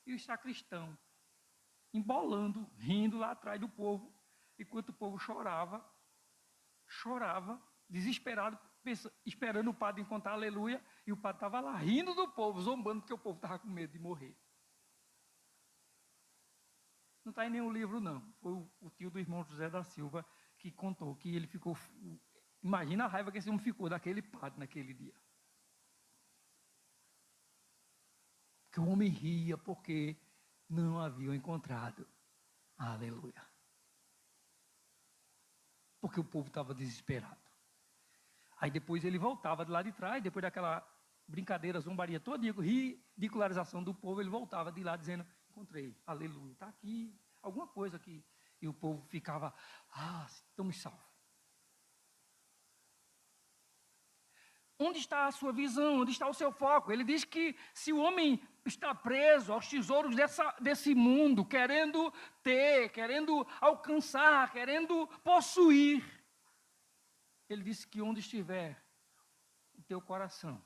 e o sacristão, embolando, rindo lá atrás do povo, enquanto o povo chorava, desesperado, esperando o padre encontrar a aleluia, e o padre estava lá rindo do povo, zombando, porque o povo estava com medo de morrer. Não está em nenhum livro, não. Foi o tio do irmão José da Silva que contou que ele ficou... Imagina a raiva que esse homem ficou daquele padre naquele dia. Que o homem ria porque não haviam encontrado a aleluia. Porque o povo estava desesperado. Aí depois ele voltava de lá de trás, depois daquela brincadeira, zombaria toda, ridicularização do povo, ele voltava de lá dizendo, encontrei, aleluia, está aqui, alguma coisa aqui. E o povo ficava, estamos salvos. Onde está a sua visão? Onde está o seu foco? Ele diz que se o homem está preso aos tesouros desse mundo, querendo ter, querendo alcançar, querendo possuir, ele disse que onde estiver o teu coração,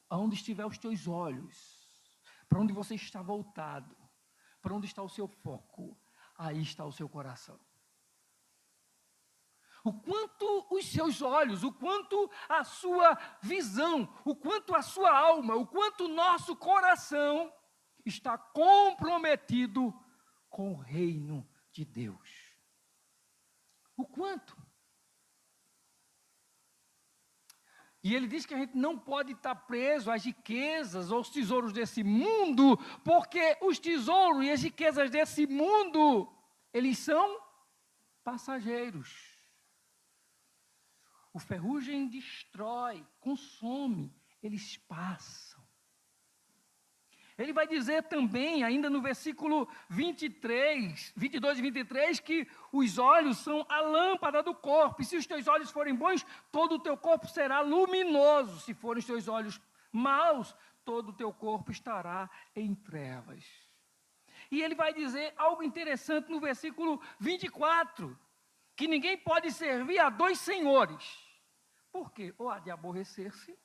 aonde estiver os teus olhos, para onde você está voltado, para onde está o seu foco, aí está o seu coração. O quanto os seus olhos, o quanto a sua visão, o quanto a sua alma, o quanto o nosso coração está comprometido com o reino de Deus. O quanto? E ele diz que a gente não pode estar preso às riquezas ou aos tesouros desse mundo, porque os tesouros e as riquezas desse mundo, eles são passageiros. O ferrugem destrói, consome, eles passam. Ele vai dizer também, ainda no versículo 22 e 23, que os olhos são a lâmpada do corpo. E se os teus olhos forem bons, todo o teu corpo será luminoso. Se forem os teus olhos maus, todo o teu corpo estará em trevas. E ele vai dizer algo interessante no versículo 24, que ninguém pode servir a dois senhores. Por quê? Ou há de aborrecer-se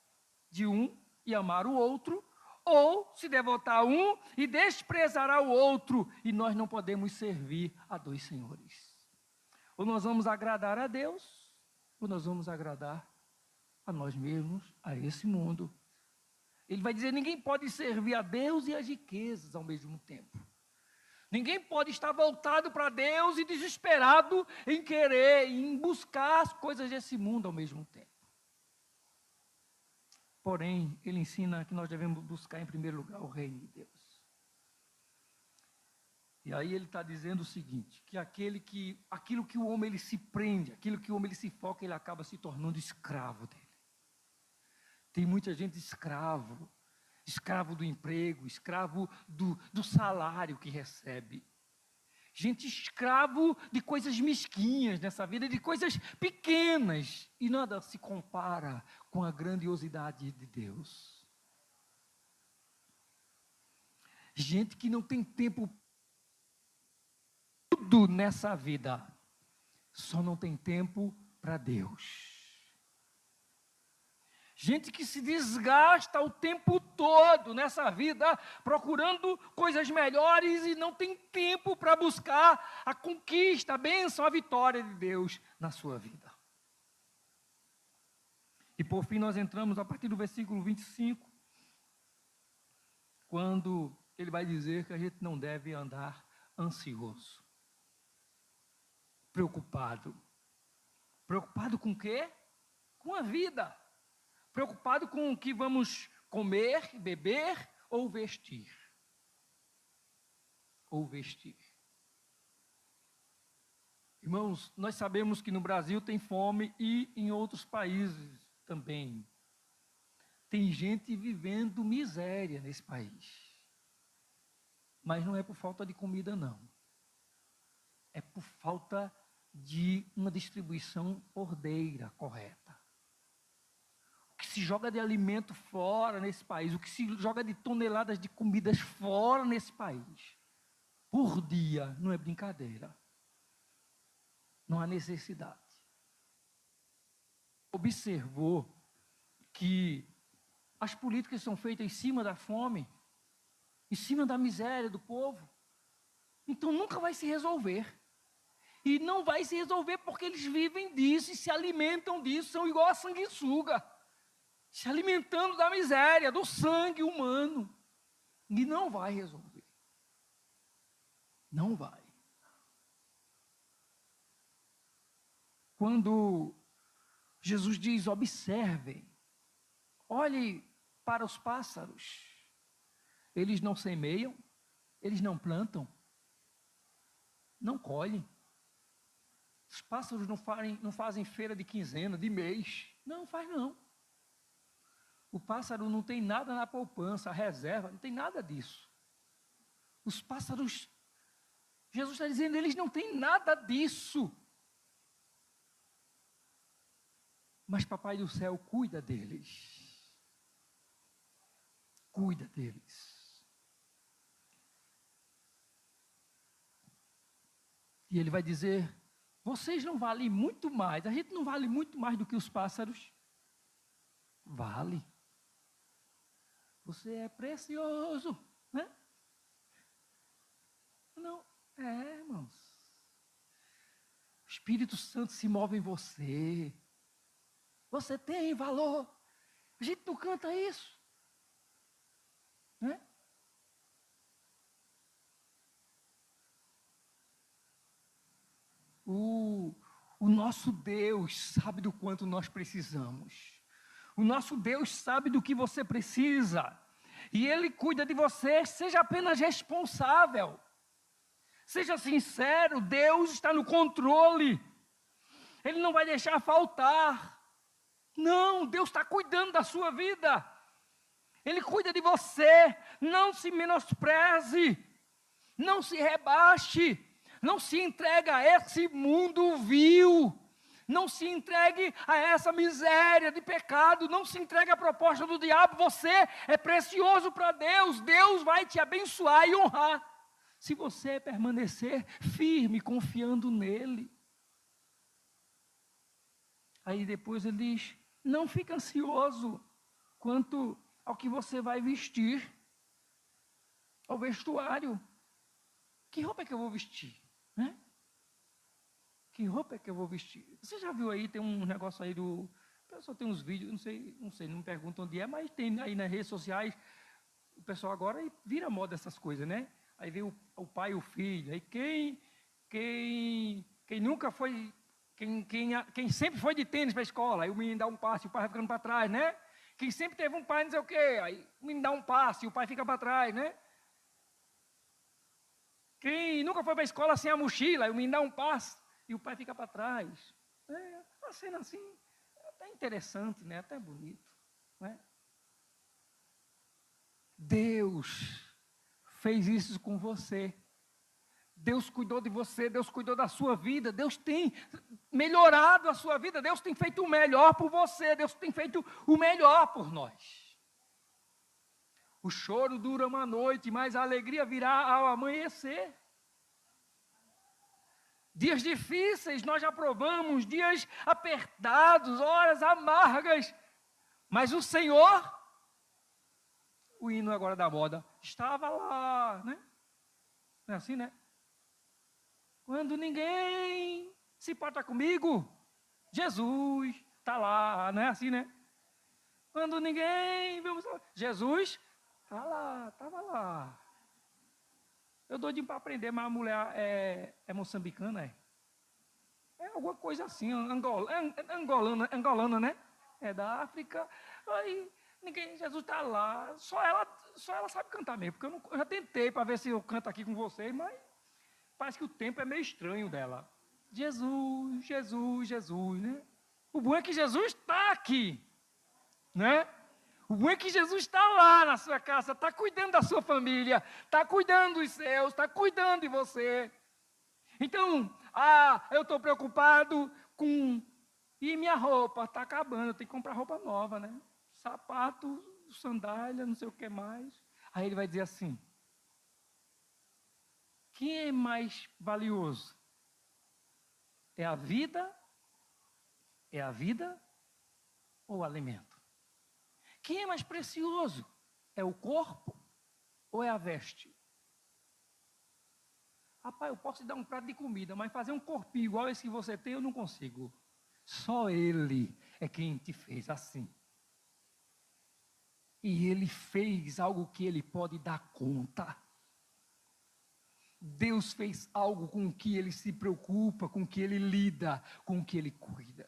de um e amar o outro, ou se devotar a um e desprezará o outro, e nós não podemos servir a dois senhores. Ou nós vamos agradar a Deus, ou nós vamos agradar a nós mesmos, a esse mundo. Ele vai dizer, ninguém pode servir a Deus e as riquezas ao mesmo tempo. Ninguém pode estar voltado para Deus e desesperado em querer, em buscar as coisas desse mundo ao mesmo tempo. Porém, ele ensina que nós devemos buscar em primeiro lugar o reino de Deus. E aí ele está dizendo o seguinte, que aquilo que o homem ele se prende, aquilo que o homem ele se foca, ele acaba se tornando escravo dele. Tem muita gente escravo do emprego, escravo do salário que recebe. Gente escravo de coisas mesquinhas nessa vida, de coisas pequenas, e nada se compara com a grandiosidade de Deus. Gente que não tem tempo tudo nessa vida, só não tem tempo para Deus. Gente que se desgasta o tempo todo nessa vida, procurando coisas melhores e não tem tempo para buscar a conquista, a bênção, a vitória de Deus na sua vida. E por fim nós entramos a partir do versículo 25, quando ele vai dizer que a gente não deve andar ansioso, preocupado. Preocupado com o quê? Com a vida. Preocupado com o que vamos comer, beber ou vestir. Ou vestir. Irmãos, nós sabemos que no Brasil tem fome e em outros países também. Tem gente vivendo miséria nesse país. Mas não é por falta de comida, não. É por falta de uma distribuição ordeira, correta. O que se joga de alimento fora nesse país, o que se joga de toneladas de comidas fora nesse país, por dia, não é brincadeira. Não há necessidade. Observou que as políticas são feitas em cima da fome, em cima da miséria do povo, então nunca vai se resolver. E não vai se resolver porque eles vivem disso e se alimentam disso, são igual a sanguessuga, se alimentando da miséria, do sangue humano. E não vai resolver. Não vai. Quando Jesus diz, observem, olhe para os pássaros. Eles não semeiam, eles não plantam, não colhem. Os pássaros não fazem feira de quinzena, de mês. Não faz não. O pássaro não tem nada na poupança, a reserva, não tem nada disso. Os pássaros, Jesus está dizendo, eles não têm nada disso. Mas Papai do Céu cuida deles. Cuida deles. E ele vai dizer, vocês não valem muito mais, a gente não vale muito mais do que os pássaros? Vale. Você é precioso, né? Não, irmãos. Espírito Santo se move em você. Você tem valor. A gente não canta isso. Né? O nosso Deus sabe do quanto nós precisamos. O nosso Deus sabe do que você precisa. E Ele cuida de você. Seja apenas responsável. Seja sincero, Deus está no controle. Ele não vai deixar faltar. Não, Deus está cuidando da sua vida. Ele cuida de você. Não se menospreze. Não se rebaixe. Não se entregue a esse mundo vil. Não se entregue a essa miséria de pecado. Não se entregue à proposta do diabo. Você é precioso para Deus. Deus vai te abençoar e honrar. Se você permanecer firme, confiando nele. Aí depois ele diz, não fique ansioso quanto ao que você vai vestir. Ao vestuário. Que roupa é que eu vou vestir? Né? Que roupa é que eu vou vestir? Você já viu aí, tem um negócio aí do... O pessoal tem uns vídeos, não sei, não me perguntam onde é, mas tem aí nas redes sociais, o pessoal agora vira moda essas coisas, né? Aí vem o pai e o filho, aí quem nunca foi, quem sempre foi de tênis para a escola, aí o menino dá um passe e o pai vai ficando para trás, né? Quem sempre teve um pai não sei o quê, aí o menino dá um passe e o pai fica para trás, né? Quem nunca foi para a escola sem a mochila, aí o menino dá um passe e o pai fica para trás. É uma cena assim, até interessante, né? Até bonito, né? Deus fez isso com você. Deus cuidou de você, Deus cuidou da sua vida, Deus tem melhorado a sua vida, Deus tem feito o melhor por você, Deus tem feito o melhor por nós. O choro dura uma noite, mas a alegria virá ao amanhecer. Dias difíceis nós já provamos, dias apertados, horas amargas, mas o Senhor, o hino agora da moda, estava lá, né? Não é assim, né? Quando ninguém se importa comigo, Jesus está lá, não é assim, né? Quando ninguém, Jesus está lá, estava lá. Eu dou para aprender, mas a mulher é moçambicana, é? É alguma coisa assim, angolana, né? É da África. Aí Jesus está lá, só ela sabe cantar mesmo, porque eu já tentei para ver se eu canto aqui com vocês, mas parece que o tempo é meio estranho dela. Jesus, Jesus, Jesus, né? O bom é que Jesus está aqui, né? O bom é que Jesus está lá na sua casa, está cuidando da sua família, está cuidando dos seus, está cuidando de você. Então, eu estou preocupado com... E minha roupa está acabando, eu tenho que comprar roupa nova, né? Sapato, sandália, não sei o que mais. Aí ele vai dizer assim, quem é mais valioso? É a vida? É a vida ou o alimento? Quem é mais precioso? É o corpo ou é a veste? Rapaz, eu posso te dar um prato de comida, mas fazer um corpinho igual esse que você tem, eu não consigo. Só Ele é quem te fez assim. E Ele fez algo que Ele pode dar conta. Deus fez algo com o que Ele se preocupa, com o que Ele lida, com o que Ele cuida.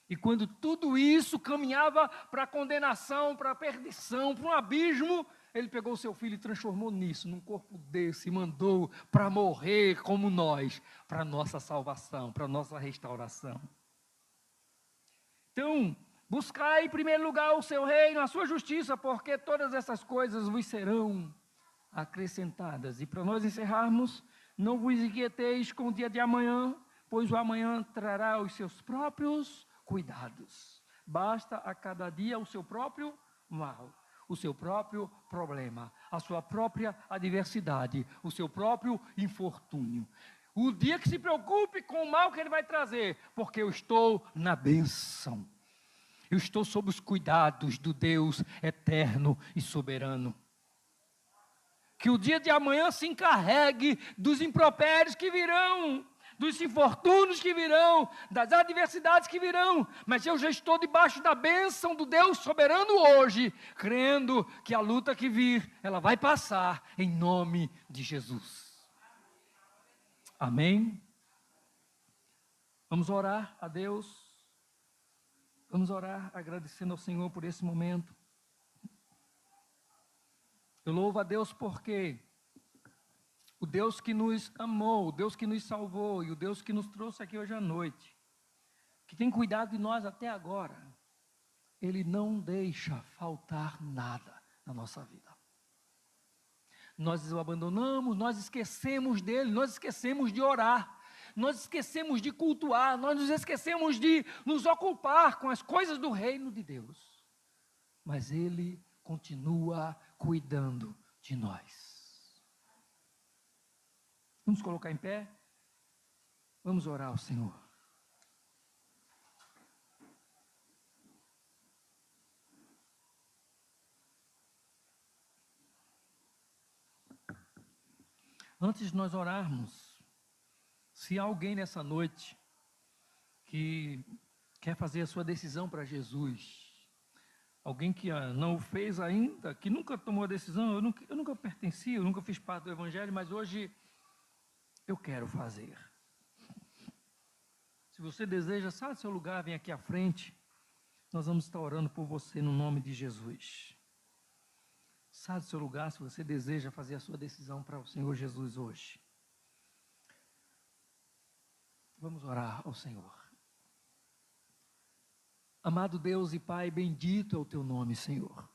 E quando tudo isso caminhava para a condenação, para a perdição, para um abismo, Ele pegou o seu filho e transformou nisso, num corpo desse, e mandou para morrer como nós, para a nossa salvação, para a nossa restauração. Então, buscai em primeiro lugar o seu reino, a sua justiça, porque todas essas coisas vos serão acrescentadas. E para nós encerrarmos, não vos inquieteis com o dia de amanhã, pois o amanhã trará os seus próprios cuidados. Basta a cada dia o seu próprio mal, o seu próprio problema, a sua própria adversidade, o seu próprio infortúnio. O dia que se preocupe com o mal que ele vai trazer, porque eu estou na bênção. Eu estou sob os cuidados do Deus eterno e soberano. Que o dia de amanhã se encarregue dos impropérios que virão, dos infortúnios que virão, das adversidades que virão, mas eu já estou debaixo da bênção do Deus soberano hoje, crendo que a luta que vir, ela vai passar, em nome de Jesus. Amém? Vamos orar a Deus, vamos orar agradecendo ao Senhor por esse momento. Eu louvo a Deus porque o Deus que nos amou, o Deus que nos salvou e o Deus que nos trouxe aqui hoje à noite, que tem cuidado de nós até agora, Ele não deixa faltar nada na nossa vida. Nós o abandonamos, nós esquecemos dEle, nós esquecemos de orar, nós esquecemos de cultuar, nós nos esquecemos de nos ocupar com as coisas do reino de Deus. Mas Ele continua cuidando de nós. Vamos colocar em pé? Vamos orar ao Senhor. Antes de nós orarmos, se há alguém nessa noite que quer fazer a sua decisão para Jesus, alguém que não o fez ainda, que nunca tomou a decisão, eu nunca pertenci, eu nunca fiz parte do Evangelho, mas hoje eu quero fazer. Se você deseja, sai do seu lugar, vem aqui à frente, nós vamos estar orando por você no nome de Jesus. Sai do seu lugar se você deseja fazer a sua decisão para o Senhor Jesus hoje. Vamos orar ao Senhor. Amado Deus e Pai, bendito é o teu nome, Senhor.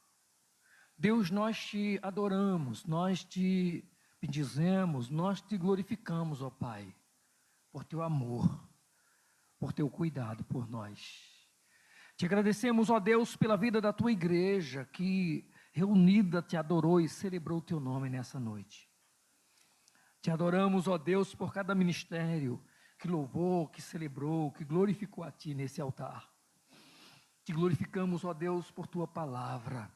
Deus, nós te adoramos, nós te bendizemos, nós te glorificamos, ó Pai, por teu amor, por teu cuidado por nós. Te agradecemos, ó Deus, pela vida da tua igreja, que reunida te adorou e celebrou o teu nome nessa noite. Te adoramos, ó Deus, por cada ministério que louvou, que celebrou, que glorificou a ti nesse altar. Te glorificamos, ó Deus, por tua palavra.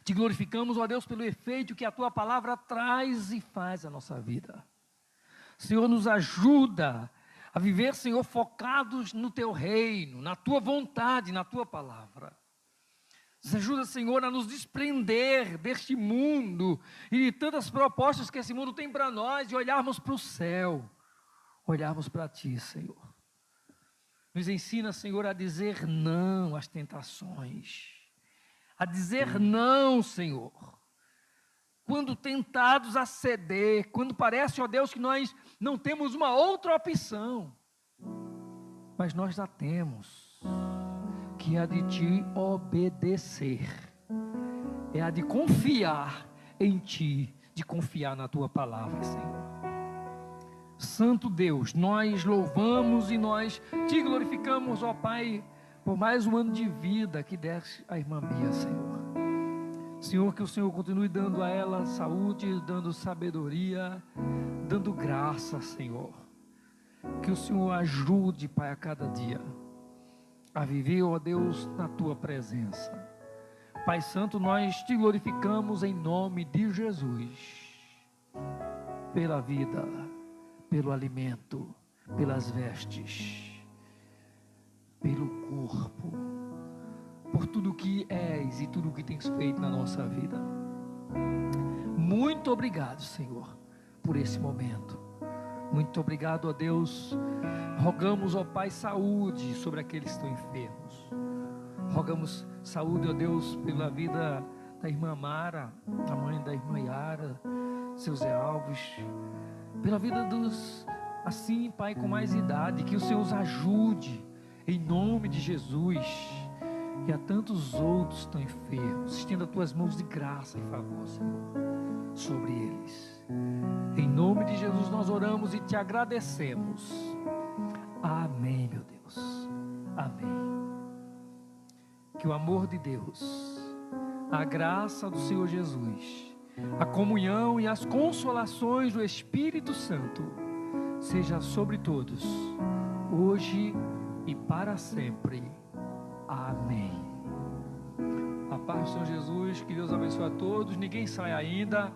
Te glorificamos, ó Deus, pelo efeito que a tua palavra traz e faz à nossa vida. Senhor, nos ajuda a viver, Senhor, focados no teu reino, na tua vontade, na tua palavra. Nos ajuda, Senhor, a nos desprender deste mundo e de tantas propostas que esse mundo tem para nós e olharmos para o céu, olharmos para ti, Senhor. Nos ensina, Senhor, a dizer não às tentações, a dizer não, Senhor, quando tentados a ceder, quando parece, ó Deus, que nós não temos uma outra opção, mas nós já temos, que é a de te obedecer, é a de confiar em ti, de confiar na tua palavra, Senhor. Santo Deus, nós louvamos e nós te glorificamos, ó Pai, por mais um ano de vida que deste a irmã Bia, Senhor. Senhor, que o Senhor continue dando a ela saúde, dando sabedoria, dando graça, Senhor. Que o Senhor ajude, Pai, a cada dia a viver, ó Deus, na tua presença. Pai Santo, nós te glorificamos em nome de Jesus, pela vida, pelo alimento, pelas vestes, pelo corpo, por tudo que és e tudo que tens feito na nossa vida. Muito obrigado, Senhor, por esse momento. Muito obrigado, ó Deus. Rogamos, ó Pai, saúde sobre aqueles que estão enfermos. Rogamos saúde, ó Deus, pela vida da irmã Mara, a mãe da irmã Yara, seu Zé Alves, pela vida dos, assim, Pai, com mais idade, que o Senhor os ajude, em nome de Jesus. E há tantos outros que estão enfermos, estenda as tuas mãos de graça e favor, Senhor, sobre eles. Em nome de Jesus nós oramos e te agradecemos. Amém, meu Deus. Amém. Que o amor de Deus, a graça do Senhor Jesus, a comunhão e as consolações do Espírito Santo seja sobre todos, hoje e para sempre. Amém. A paz do Senhor Jesus, que Deus abençoe a todos. Ninguém sai ainda.